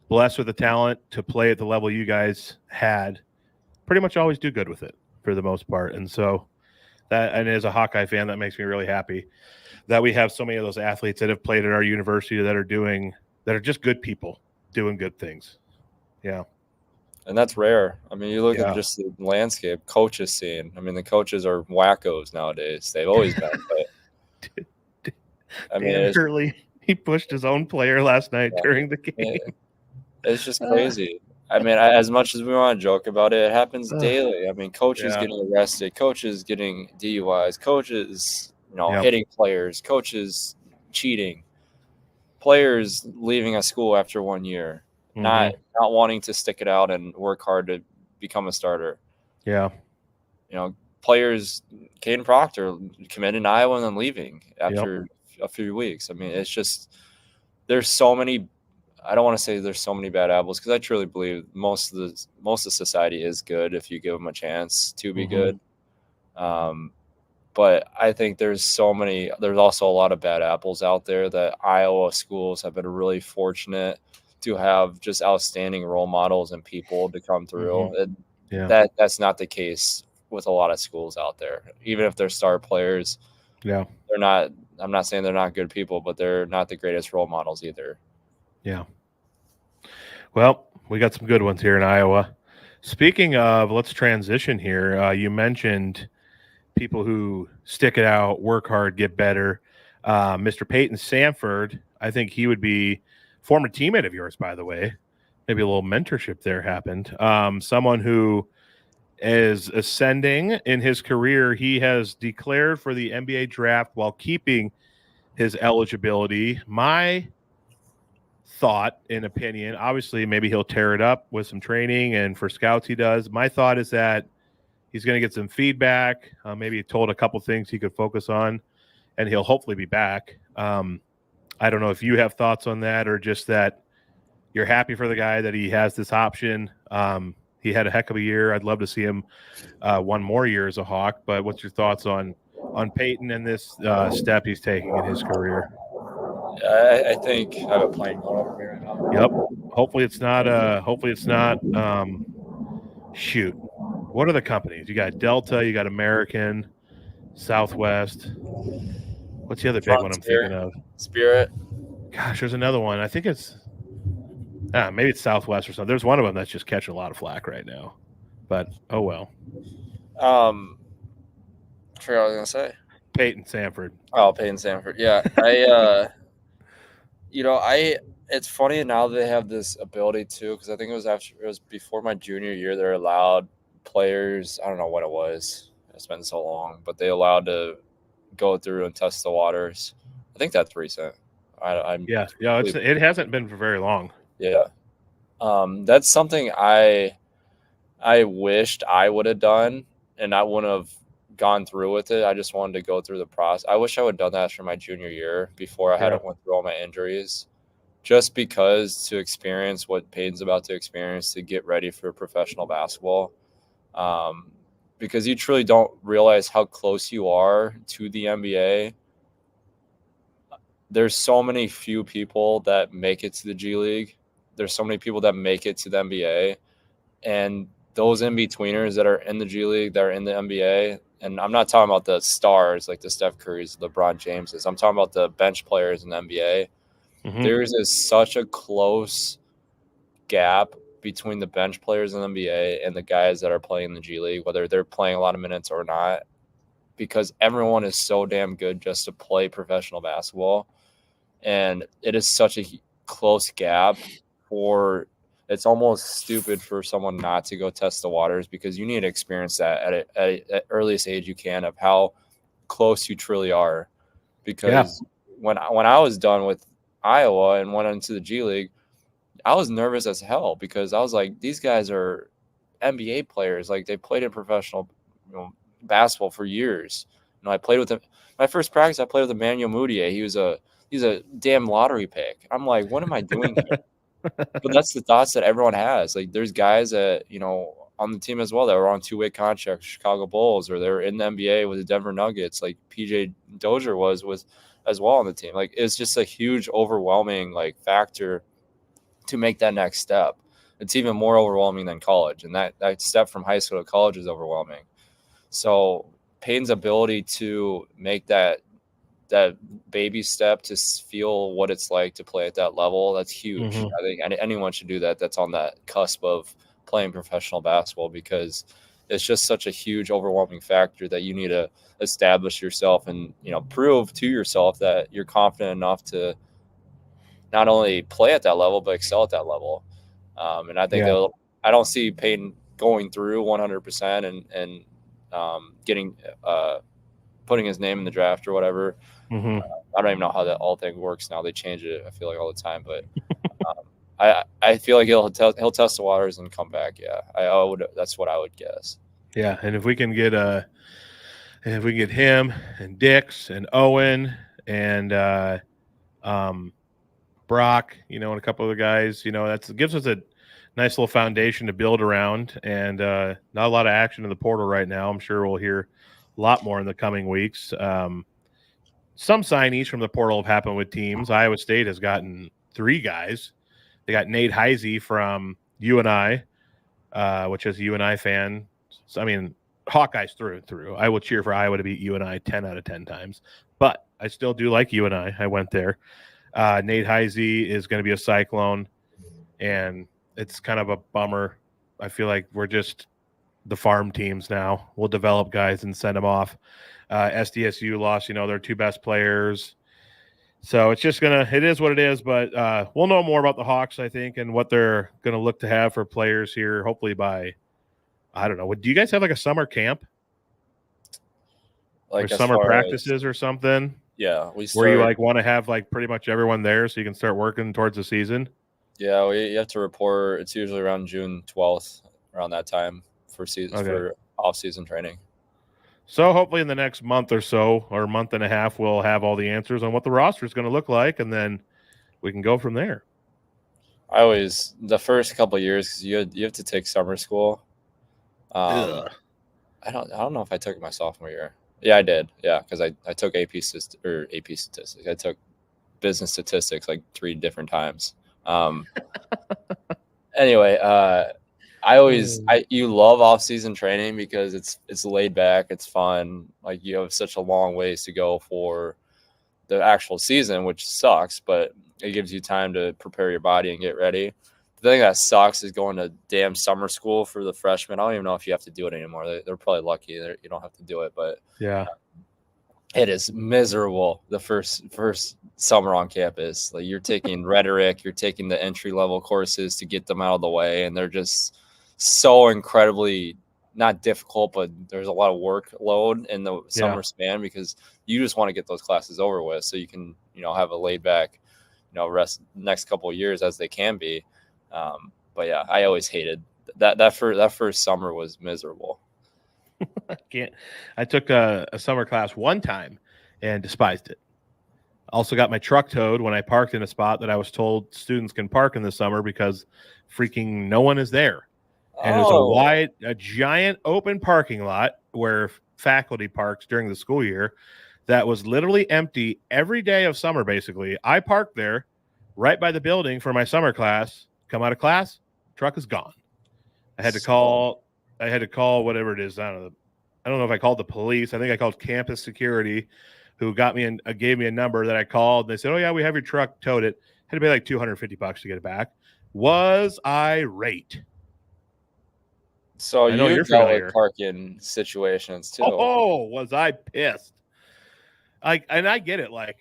B: blessed with the talent to play at the level you guys had pretty much always do good with it for the most part. And so and as a Hawkeye fan, that makes me really happy that we have so many of those athletes that have played at our university that are just good people doing good things. Yeah.
C: And that's rare. I mean, you look at just the landscape, coaches scene. I mean, the coaches are wackos nowadays. They've always been. But I mean,
B: Dan Hurley, he pushed his own player last night during the game.
C: It's just crazy. I mean, as much as we want to joke about it, it happens daily. I mean, coaches getting arrested, coaches getting DUIs, coaches, hitting players, coaches cheating, players leaving a school after 1 year. Not wanting to stick it out and work hard to become a starter.
B: Yeah.
C: Players, Caden Proctor committed in Iowa and then leaving after a few weeks. I mean, it's just there's so many. I don't want to say there's so many bad apples because I truly believe most of society is good if you give them a chance to be good. But I think there's also a lot of bad apples out there that Iowa schools have been really fortunate to have just outstanding role models and people to come through. That's not the case with a lot of schools out there. Even if they're star players, they're not. I'm not saying they're not good people, but they're not the greatest role models either.
B: Yeah. Well, we got some good ones here in Iowa. Speaking of, let's transition here. You mentioned people who stick it out, work hard, get better. Mr. Peyton Sanford, I think he would be former teammate of yours, by the way. Maybe a little mentorship there happened. Someone who is ascending in his career. He has declared for the NBA draft while keeping his eligibility. My thought and opinion, obviously maybe he'll tear it up with some training and for scouts he does. My thought is that he's going to get some feedback. Maybe he told a couple things he could focus on, and he'll hopefully be back. I don't know if you have thoughts on that or just that you're happy for the guy that he has this option. He had a heck of a year. I'd love to see him one more year as a Hawk, but what's your thoughts on Peyton and this step he's taking in his career?
C: I think I have a plane going over me right now.
B: Yep. Hopefully it's not. Shoot. What are the companies? You got Delta, you got American, Southwest. What's the other big one I'm thinking of?
C: Spirit.
B: Gosh, there's another one. I think it's maybe it's Southwest or something. There's one of them that's just catching a lot of flack right now. But oh well.
C: I forgot what I was gonna say.
B: Peyton Sanford.
C: Oh, Peyton Sanford. Yeah. It's funny now they have this ability too, because I think it was before my junior year they're allowed players, I don't know what it was. It's been so long, but they allowed to go through and test the waters. I think that's recent.
B: It hasn't been for very long.
C: Yeah. That's something I wished I would have done, and I wouldn't have gone through with it. I just wanted to go through the process. I wish I would have done that for my junior year before I hadn't went through all my injuries, just because to experience what Peyton's about to experience, to get ready for professional basketball. Because you truly don't realize how close you are to the NBA. There's so many few people that make it to the G League. There's so many people that make it to the NBA. And those in-betweeners that are in the G League, that are in the NBA, and I'm not talking about the stars like the Steph Currys, LeBron Jameses. I'm talking about the bench players in the NBA. There's such a close gap between the bench players in the NBA and the guys that are playing in the G League, whether they're playing a lot of minutes or not, because everyone is so damn good just to play professional basketball. And it is such a close gap it's almost stupid for someone not to go test the waters, because you need to experience that at earliest age you can, of how close you truly are. Because when I was done with Iowa and went into the G League, I was nervous as hell, because I was like, these guys are NBA players. Like, they played in professional basketball for years. I played with them. My first practice, I played with Emmanuel Mudiay. He's a damn lottery pick. I'm like, what am I doing here? But that's the thoughts that everyone has. Like, there's guys that, on the team as well that were on two-way contracts, Chicago Bulls, or they're in the NBA with the Denver Nuggets, like PJ Dozier was as well on the team. Like, it's just a huge, overwhelming factor to make that next step. it's even more overwhelming than college. And that step from high school to college is overwhelming. So Peyton's ability to make that baby step to feel what it's like to play at that level, that's huge.
B: Mhm.
C: I think anyone should do that that's on that cusp of playing professional basketball, because it's just such a huge overwhelming factor that you need to establish yourself and, you know, prove to yourself that you're confident enough to not only play at that level but excel at that level. And I think I don't see Peyton going through 100% and getting putting his name in the draft or whatever.
B: Mhm.
C: I don't even know how that all thing works now. They change it, I feel like, all the time. But I feel like he'll test the waters and come back. Yeah, I would. That's what I would guess.
B: Yeah, and if we can get him and Dix and Owen and Brock, you know, and a couple other guys, you know, that gives us a nice little foundation to build around. And not a lot of action in the portal right now. I'm sure we'll hear a lot more in the coming weeks. Some signees from the portal have happened with teams. Iowa State has gotten 3 guys. They got Nate Heisey from UNI, which is a UNI fan. So, I mean, Hawkeyes through and through. I will cheer for Iowa to beat UNI 10 out of 10 times. But I still do like UNI. I went there. Nate Heisey is going to be a Cyclone, and it's kind of a bummer. I feel like we're just the farm teams now. We'll develop guys and send them off. SDSU lost, you know, their 2 best players. So it's just it is what it is, but we'll know more about the Hawks, I think, and what they're going to look to have for players here, hopefully by, I don't know. Do you guys have like a summer camp?
C: Like
B: or summer practices or something?
C: Yeah.
B: Where you like want to have like pretty much everyone there so you can start working towards the season?
C: Yeah, you have to report. It's usually around June 12th, around that time for off-season training.
B: So hopefully in the next month or so, or month and a half, we'll have all the answers on what the roster is going to look like, and then we can go from there.
C: The first couple of years, because you have to take summer school. I don't know if I took it my sophomore year. Yeah, I did. Yeah, because I took AP statistics. I took business statistics like 3 different times. Anyway, you love off-season training because it's laid back, it's fun. Like, you have such a long ways to go for the actual season, which sucks, but it gives you time to prepare your body and get ready. The thing that sucks is going to damn summer school for the freshmen. I don't even know if you have to do it anymore. They're probably lucky you don't have to do it, but
B: yeah,
C: it is miserable the first summer on campus. Like, you're taking rhetoric, you're taking the entry-level courses to get them out of the way, and they're just so incredibly not difficult, but there's a lot of workload in the summer span because you just want to get those classes over with so you can, you know, have a laid back, you know, rest next couple of years as they can be. But yeah, I always hated that first summer was miserable.
B: I took a summer class one time and despised it. Also got my truck towed when I parked in a spot that I was told students can park in the summer because freaking no one is there. And it was a giant open parking lot where faculty parks during the school year that was literally empty every day of summer, basically. I parked there right by the building for my summer class, come out of class, truck is gone. I had to call whatever it is. I don't know if I called the police. I think I called campus security, who got me and gave me a number that I called. And they said, "Oh yeah, we have your truck towed it." Had to pay like $250 to get it back. Was irate.
C: So you dealt with parking situations too.
B: Oh, was I pissed? And I get it. Like,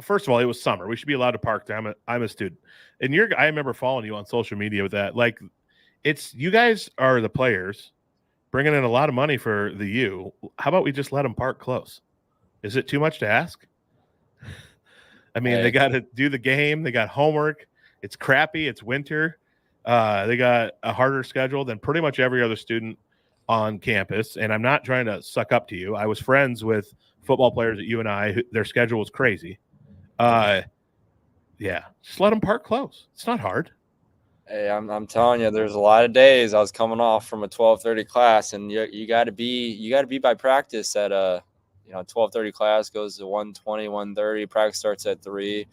B: first of all, it was summer. We should be allowed to park there. I'm a student, and I remember following you on social media with that. Like, you guys are the players, bringing in a lot of money for the U. How about we just let them park close? Is it too much to ask? I mean, They got to do the game. They got homework. It's crappy. It's winter. They got a harder schedule than pretty much every other student on campus. And I'm not trying to suck up to you. I was friends with football players at UNI. Their schedule was crazy. Yeah, just let them park close. It's not hard.
C: Hey, I'm telling you, there's a lot of days I was coming off from a 12:30 class, and you got to be by practice at 12:30 class goes to 1:20, 1:30. Practice starts at 3.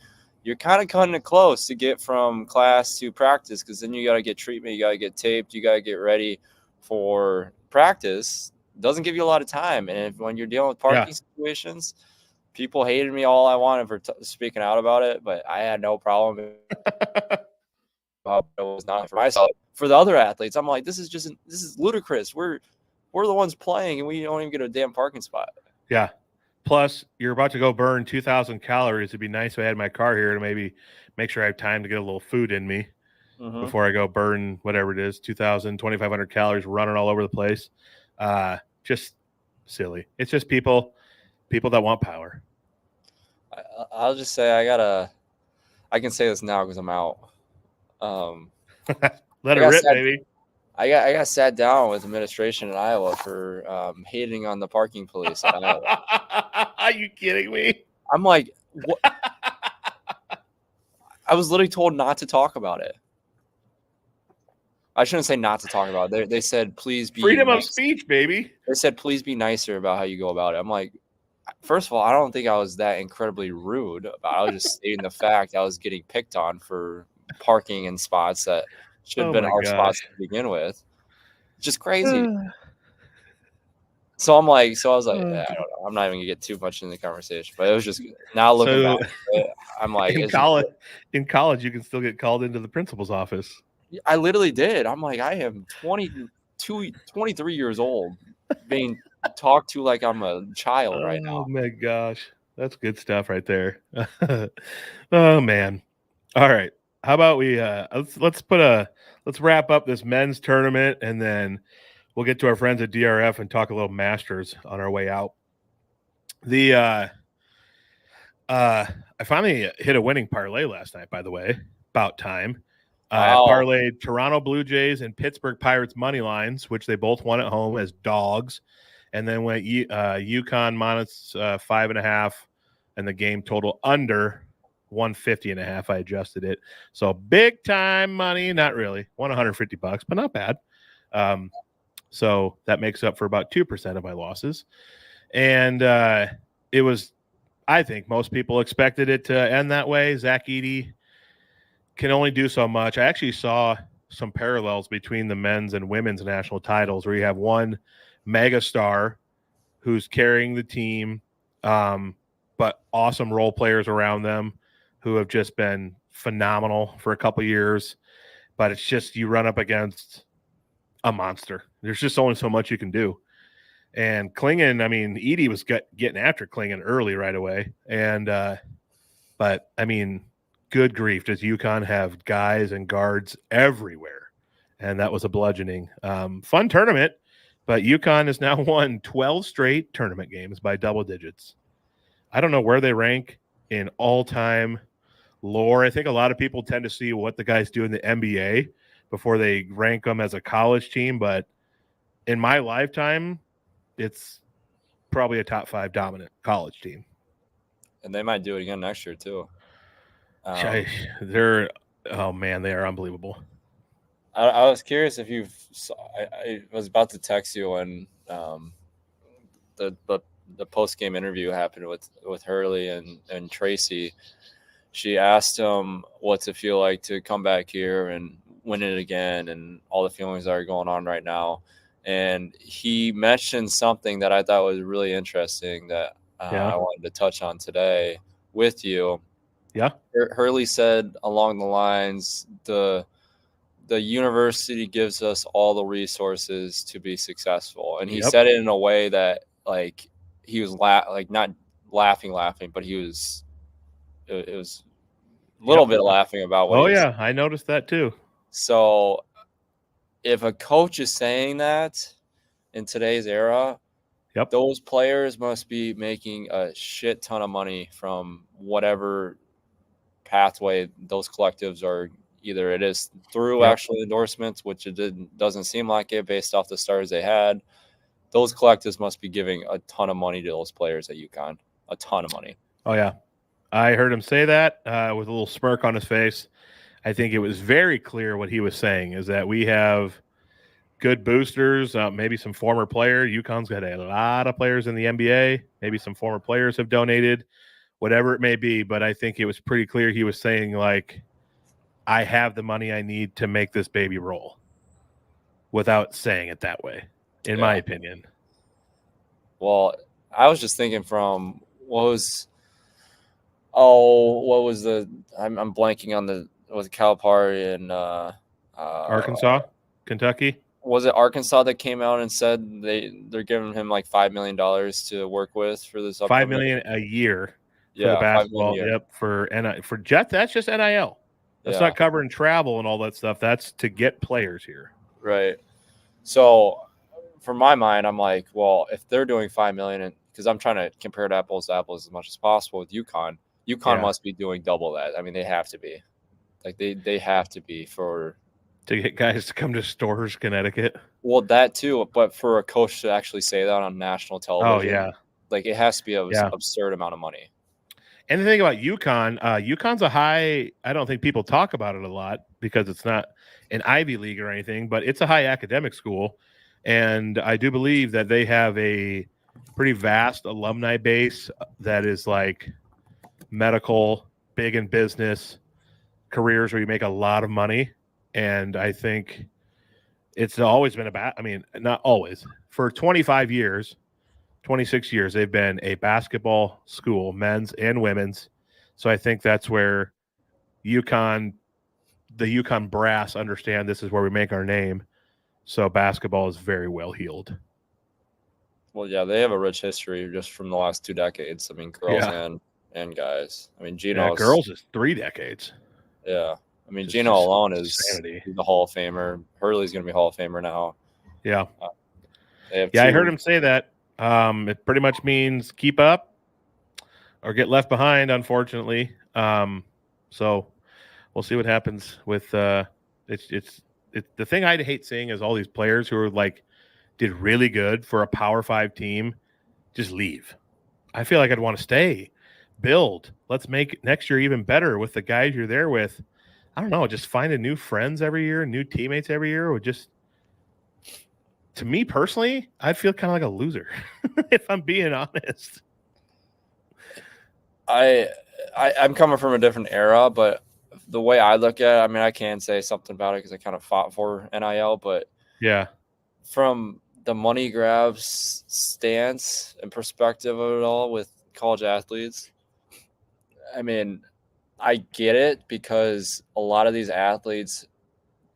C: you're kind of cutting it close to get from class to practice, because then you got to get treatment, you got to get taped, you got to get ready for practice. It doesn't give you a lot of time. And when you're dealing with parking situations, people hated me all I wanted for speaking out about it, but I had no problem. It was not for myself. For the other athletes, I'm like, this is ludicrous. We're the ones playing, and we don't even get a damn parking spot.
B: Yeah. Plus, you're about to go burn 2,000 calories. It'd be nice if I had my car here to maybe make sure I have time to get a little food in me before I go burn whatever it is, 2,000, 2,500 calories running all over the place. Just silly. It's just people that want power.
C: I'll just say I can say this now because I'm out.
B: Let it rip, baby.
C: I got sat down with administration in Iowa for hating on the parking police in Iowa.
B: Are you kidding me?
C: I'm like, what? I was literally told not to talk about it. I shouldn't say not to talk about it. They said, please be
B: freedom of speech, baby.
C: They said, please be nicer about how you go about it. I'm like, first of all, I don't think I was that incredibly rude about it. I was just stating the fact I was getting picked on for parking in spots that should have been our spots to begin with. Just crazy. So I was like, I don't know. I'm not even gonna get too much in the conversation, but it was just now looking back. I'm like, in
B: college, you can still get called into the principal's office.
C: I literally did. I'm like, I am 23 years old, being talked to like I'm a child right now.
B: Oh my gosh, that's good stuff right there. Oh man. All right. How about we let's wrap up this men's tournament, and then we'll get to our friends at DRF and talk a little Masters on our way out. I finally hit a winning parlay last night, by the way. About time. Parlayed Toronto Blue Jays and Pittsburgh Pirates money lines, which they both won at home as dogs, and then went UConn minus 5.5, and the game total under 150.5. I adjusted it, so big time money. Not really, won $150, but not bad. So that makes up for about 2% of my losses, and it was. I think most people expected it to end that way. Zach Edey can only do so much. I actually saw some parallels between the men's and women's national titles, where you have one megastar who's carrying the team, but awesome role players around them who have just been phenomenal for a couple years. But it's just you run up against a monster. There's just only so much you can do. And Klingon, I mean, Edey was getting after Klingon early right away. And but, I mean, good grief, does UConn have guys and guards everywhere? And that was a bludgeoning. Fun tournament, but UConn has now won 12 straight tournament games by double digits. I don't know where they rank in all-time lore. I think a lot of people tend to see what the guys do in the NBA before they rank them as a college team, but in my lifetime, it's probably a top 5 dominant college team. And
C: they might do it again next year, too.
B: They are unbelievable.
C: I was curious if you I was about to text you when the post-game interview happened with Hurley and Tracy. She asked him what's it feel like to come back here and win it again, and all the feelings that are going on right now. And he mentioned something that I thought was really interesting that I wanted to touch on today with you.
B: Yeah.
C: Hurley said along the lines, the university gives us all the resources to be successful. And he said it in a way that, like, he was not laughing, but it was a little bit laughing about what
B: I noticed that too.
C: So if a coach is saying that in today's era, those players must be making a shit ton of money from whatever pathway those collectives are. Either it is through actual endorsements, which doesn't seem like it based off the stars they had. Those collectives must be giving a ton of money to those players at UConn. A ton of money.
B: Oh, yeah. I heard him say that with a little smirk on his face. I think it was very clear what he was saying is that we have good boosters, maybe some former players. UConn's got a lot of players in the NBA. Maybe some former players have donated. whatever it may be. But I think it was pretty clear he was saying, like, I have the money I need to make this baby roll, without saying it that way, in my opinion.
C: Well, I was just thinking from I'm blanking on was Calipari and
B: Arkansas, Kentucky.
C: Was it Arkansas that came out and said they're giving him like $5 million to work with for this?
B: $5 million a year for the basketball. Yep, for Jet. That's just NIL. That's not covering travel and all that stuff. That's to get players here.
C: Right. So, for my mind, I'm like, well, if they're doing $5 million, because I'm trying to compare apples to apples as much as possible with UConn. UConn must be doing double that. I mean, they have to be. Like they have to be
B: to get guys to come to Stores, Connecticut.
C: Well, that too, but for a coach to actually say that on national television, like it has to be an absurd amount of money.
B: And the thing about UConn, UConn's a high. I don't think people talk about it a lot because it's not an Ivy League or anything, but it's a high academic school, and I do believe that they have a pretty vast alumni base that is like medical, big in business, careers where you make a lot of money. And I think it's always been not always, for 25 years, 26 years, they've been a basketball school, men's and women's. So I think that's where the UConn brass understand this is where we make our name. So basketball is very well heeled.
C: Well, yeah, they have a rich history just from the last 2 decades. I mean, girls and guys. I mean, Gino.
B: Girls is 3 decades.
C: Yeah. I mean, Gino alone is the Hall of Famer. Hurley's going to be Hall of Famer now.
B: Yeah. I heard him say that. It pretty much means keep up or get left behind, unfortunately. So we'll see what happens with it's the thing I hate seeing is all these players who are like did really good for a Power 5 team just leave. I feel like I'd want to stay, build. Let's make next year even better with the guys you're there with. I don't know, just finding new friends every year, new teammates every year would just, to me personally, I'd feel kind of like a loser if I'm being honest.
C: I'm coming from a different era, but the way I look at it, I mean, I can say something about it because I kind of fought for NIL, but from the money grabs stance and perspective of it all with college athletes, I mean, I get it because a lot of these athletes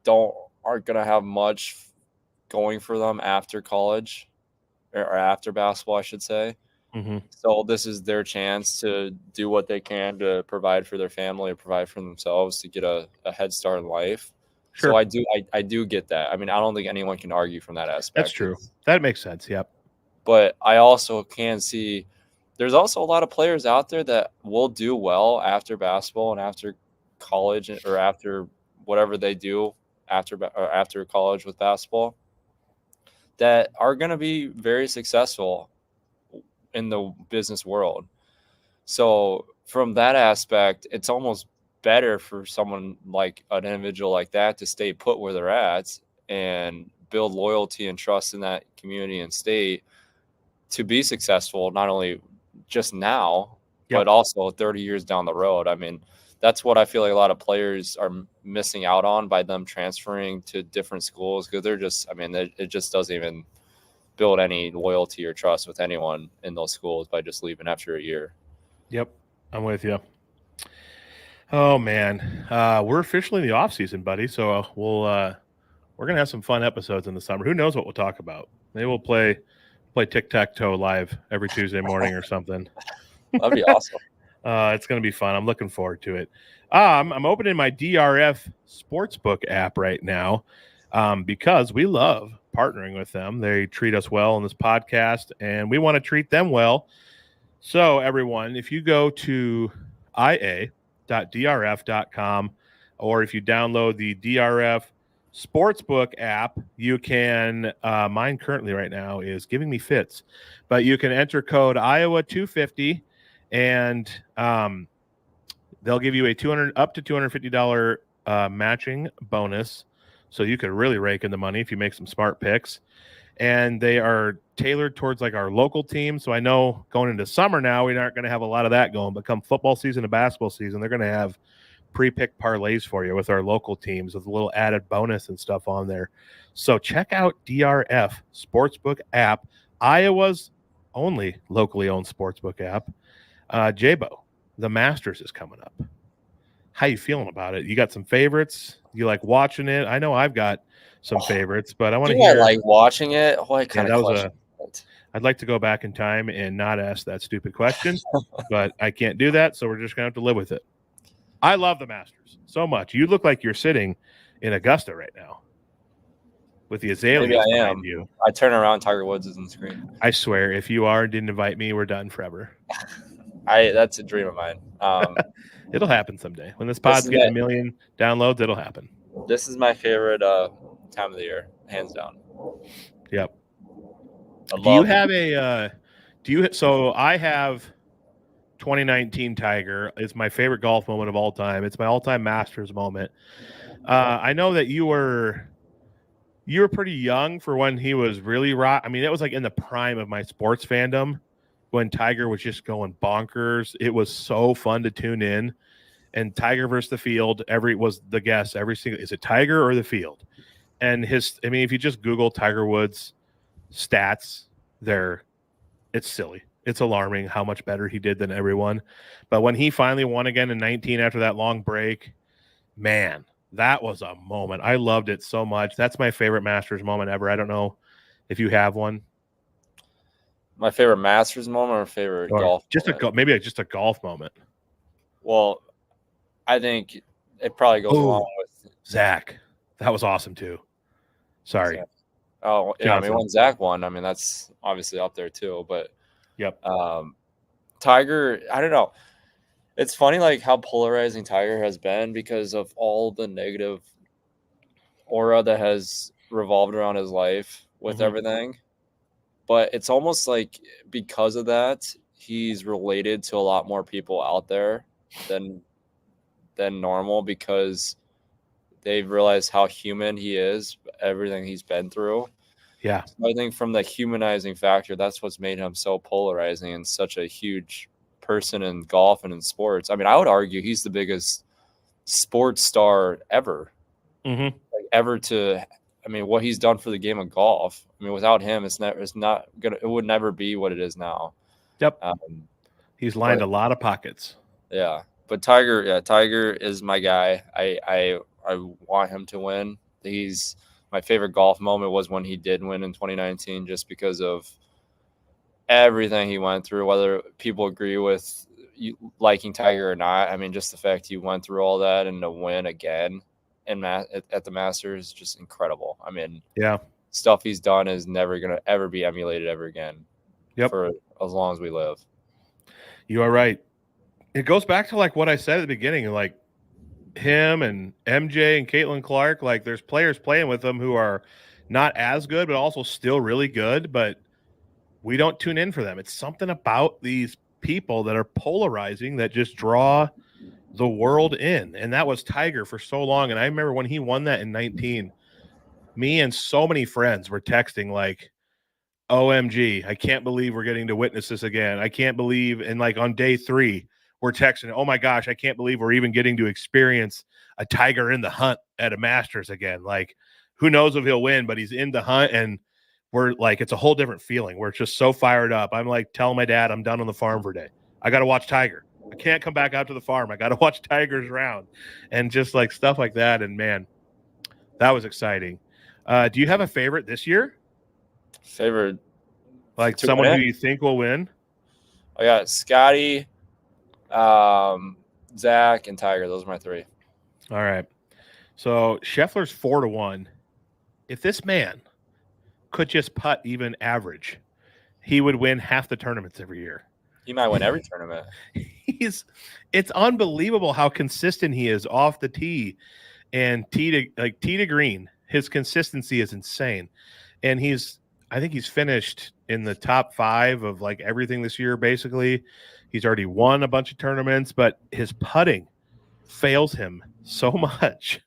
C: aren't going to have much going for them after college or after basketball, I should say.
B: Mm-hmm.
C: So this is their chance to do what they can to provide for their family or provide for themselves to get a head start in life. Sure. So I do get that. I mean, I don't think anyone can argue from that aspect.
B: That's true. That makes sense. Yep.
C: But I also can see there's also a lot of players out there that will do well after basketball and after college or after whatever they do after college with basketball that are going to be very successful in the business world. So from that aspect, it's almost better for someone like an individual like that to stay put where they're at and build loyalty and trust in that community and state to be successful, not only just now, but also 30 years down the road. I mean, that's what I feel like a lot of players are missing out on by them transferring to different schools because they're just, I mean, it just doesn't even build any loyalty or trust with anyone in those schools by just leaving after a year.
B: Yep, I'm with you. Oh man, we're officially in the off season, buddy. So we're gonna have some fun episodes in the summer. Who knows what we'll talk about? Maybe we'll play tic-tac-toe live every Tuesday morning or something.
C: That'd be awesome.
B: It's gonna be fun. I'm looking forward to it. I'm opening my DRF Sportsbook app right now because we love partnering with them. They treat us well on this podcast, and we want to treat them well. So everyone, if you go to ia.drf.com, or if you download the DRF Sportsbook app, you can, mine currently right now is giving me fits, but you can enter code Iowa250 and they'll give you up to $250 matching bonus. So you could really rake in the money if you make some smart picks. and they are tailored towards like our local team. So I know going into summer now, we aren't going to have a lot of that going, but come football season and basketball season, they're going to have pre-picked parlays for you with our local teams with a little added bonus and stuff on there. So check out DRF Sportsbook app, Iowa's only locally owned sportsbook app. Jabo, the Masters is coming up. How you feeling about it? You got some favorites? You like watching it? I know I've got some favorites, but I want to hear.
C: I like watching it. What kind of question?
B: I'd like to go back in time and not ask that stupid question, but I can't do that, so we're just going to have to live with it. I love the Masters so much. You look like you're sitting in Augusta right now with the azaleas behind you.
C: I turn around, Tiger Woods is on the screen.
B: I swear, if you are and didn't invite me, we're done forever.
C: That's a dream of mine.
B: It'll happen someday. When this pod's getting 1 million downloads, it'll happen.
C: This is my favorite time of the year, hands down.
B: Yep. So I have 2019 Tiger. It's my favorite golf moment of all time. It's my all-time Masters moment. I know that you were pretty young for when he was really rock. I mean, it was like in the prime of my sports fandom when Tiger was just going bonkers. It was so fun to tune in. And Tiger versus the field, is it Tiger or the field? And if you just Google Tiger Woods stats, it's silly. It's alarming how much better he did than everyone. But when he finally won again in 19 after that long break, man, that was a moment. I loved it so much. That's my favorite Masters moment ever. I don't know if you have one.
C: My favorite Masters moment or favorite golf moment?
B: Maybe just a golf moment.
C: Well, I think it probably goes along with
B: Zach. That was awesome too. Sorry.
C: Zach. Oh, yeah. Johnson. I mean, when Zach won, I mean, that's obviously up there too. But
B: yep.
C: Tiger, I don't know. It's funny, like how polarizing Tiger has been because of all the negative aura that has revolved around his life with everything. But it's almost like because of that, he's related to a lot more people out there than normal because they've realized how human he is, everything he's been through.
B: Yeah.
C: So I think from the humanizing factor, that's what's made him so polarizing and such a huge person in golf and in sports. I mean, I would argue he's the biggest sports star ever.
B: Mm-hmm.
C: Like ever what he's done for the game of golf. I mean, without him, it would never be what it is now.
B: Yep. He's lined a lot of pockets.
C: Yeah. But Tiger is my guy. I want him to win. My favorite golf moment was when he did win in 2019, just because of everything he went through, whether people agree with you liking Tiger or not. I mean, just the fact he went through all that and to win again at the Masters is just incredible. I mean,
B: yeah,
C: stuff he's done is never going to ever be emulated ever again.
B: Yep.
C: For as long as we live.
B: You are right. It goes back to like what I said at the beginning, like him and MJ and Caitlin Clark, like there's players playing with them who are not as good, but also still really good, but we don't tune in for them. It's something about these people that are polarizing that just draw the world in. And that was Tiger for so long. And I remember when he won that in 19, me and so many friends were texting like, OMG, I can't believe we're getting to witness this again. I can't believe, and like on day 3, we're texting, oh my gosh, I can't believe we're even getting to experience a Tiger in the hunt at a Masters again. Like, who knows if he'll win, but he's in the hunt, and we're like, it's a whole different feeling. We're just so fired up. I'm like telling my dad I'm done on the farm for a day. I got to watch Tiger. I can't come back out to the farm. I got to watch Tiger's round, and just like stuff like that. And man, that was exciting. Do you have a favorite this year?
C: Favorite,
B: like someone who you think will win?
C: I got Scotty, Zach, and Tiger. Those are my 3.
B: All right. So Scheffler's 4-1. If this man could just putt even average, he would win half the tournaments every year.
C: He might win every tournament.
B: It's unbelievable how consistent he is off the tee and tee to green. His consistency is insane. And I think he's finished in the top 5 of like everything this year, basically. He's already won a bunch of tournaments, but his putting fails him so much.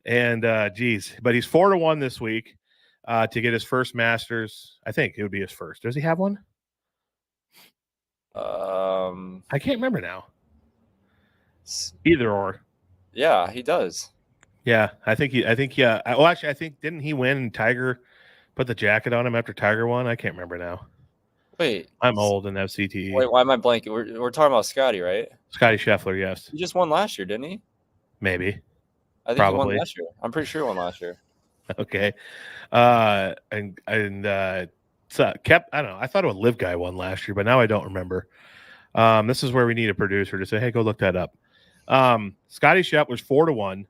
B: And but he's 4-1 this week. to get his first Masters. I think it would be his first. Does he have one? I can't remember now. Either or.
C: Yeah, he does.
B: Yeah, I think yeah. Well, actually, I think didn't he win and Tiger put the jacket on him after Tiger won? I can't remember now.
C: Wait,
B: I'm old and have CTE.
C: Wait, why am I blanking? We're talking about Scotty, right?
B: Scotty Scheffler, yes.
C: He just won last year, didn't he?
B: Maybe.
C: I think
B: Probably.
C: he won last year. I'm pretty sure he won last year.
B: Okay. So kept, I don't know. I thought a Live guy won last year, but now I don't remember. This is where we need a producer to say, hey, go look that up. Scotty Scheffler's 4-1.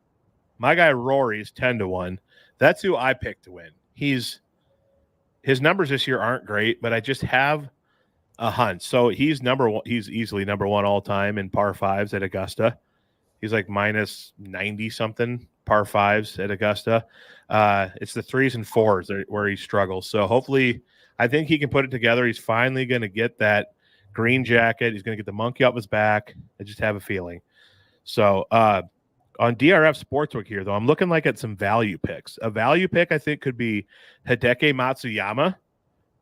B: My guy Rory's 10-1. That's who I picked to win. His numbers this year aren't great, but I just have a hunch. So he's number one. He's easily number one all time in par fives at Augusta. He's like minus 90 something par fives at Augusta. It's the 3s and 4s where he struggles. So hopefully, I think he can put it together. He's finally going to get that green jacket. He's going to get the monkey off his back. I just have a feeling. So on DRF Sportsbook here, though, I'm looking like at some value picks. A value pick I think could be Hideki Matsuyama,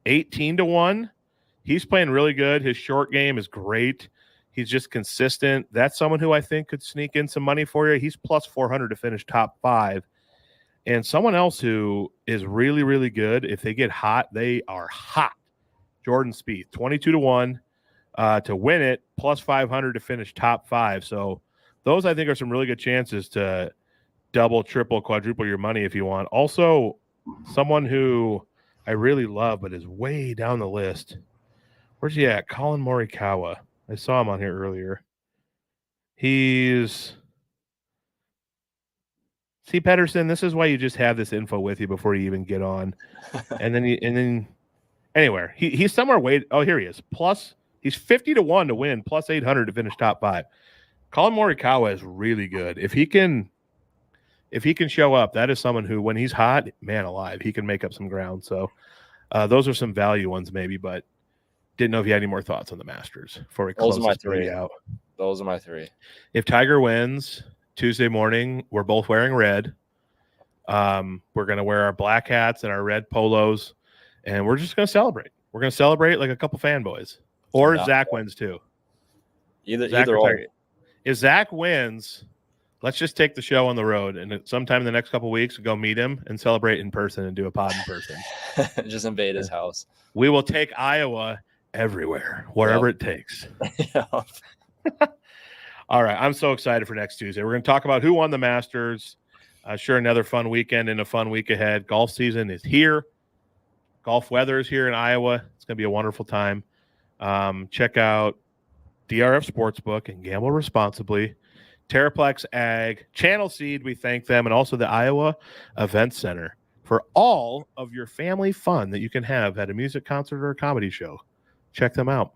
B: 18-1. He's playing really good. His short game is great. He's just consistent. That's someone who I think could sneak in some money for you. He's plus 400 to finish top 5. And someone else who is really, really good, if they get hot, they are hot. Jordan Spieth, 22-1 to win it, plus 500 to finish top 5. So those, I think, are some really good chances to double, triple, quadruple your money if you want. Also, someone who I really love but is way down the list. Where's he at? Colin Morikawa. I saw him on here earlier. He's... See, Pedersen, this is why you just have this info with you before you even get on. And then anywhere. He's somewhere way... Oh, here he is. He's 50-1 to win, plus 800 to finish top 5. Colin Morikawa is really good. If he can show up, that is someone who, when he's hot, man alive, he can make up some ground. So those are some value ones maybe, but didn't know if you had any more thoughts on the Masters before we close this three out.
C: Those are my 3.
B: If Tiger wins Tuesday morning, we're both wearing red. We're going to wear our black hats and our red polos, and we're just going to celebrate. We're going to celebrate like a couple fanboys. Or Zach wins too.
C: Either or.
B: If Zach wins, let's just take the show on the road, and sometime in the next couple of weeks, we'll go meet him and celebrate in person and do a pod in person.
C: Just invade his house.
B: We will take Iowa everywhere, wherever it takes. All right. I'm so excited for next Tuesday. We're going to talk about who won the Masters. Sure, another fun weekend and a fun week ahead. Golf season is here. Golf weather is here in Iowa. It's going to be a wonderful time. Check out DRF Sportsbook and gamble responsibly. Terraplex Ag, Channel Seed, we thank them, and also the Iowa Event Center for all of your family fun that you can have at a music concert or a comedy show. Check them out.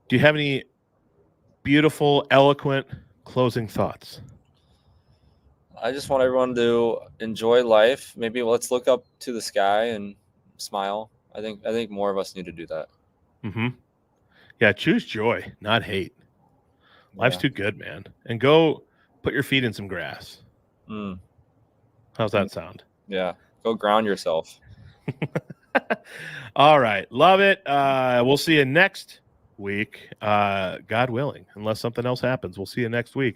B: Do you have any beautiful, eloquent closing thoughts?
C: I just want everyone to enjoy life. Maybe let's look up to the sky and smile. I think more of us need to do that.
B: Mm-hmm. Yeah, choose joy, not hate. Life's too good, man. And go put your feet in some grass. How's that sound?
C: Yeah, go ground yourself.
B: All right, love it. We'll see you next week, God willing, unless something else happens. We'll see you next week.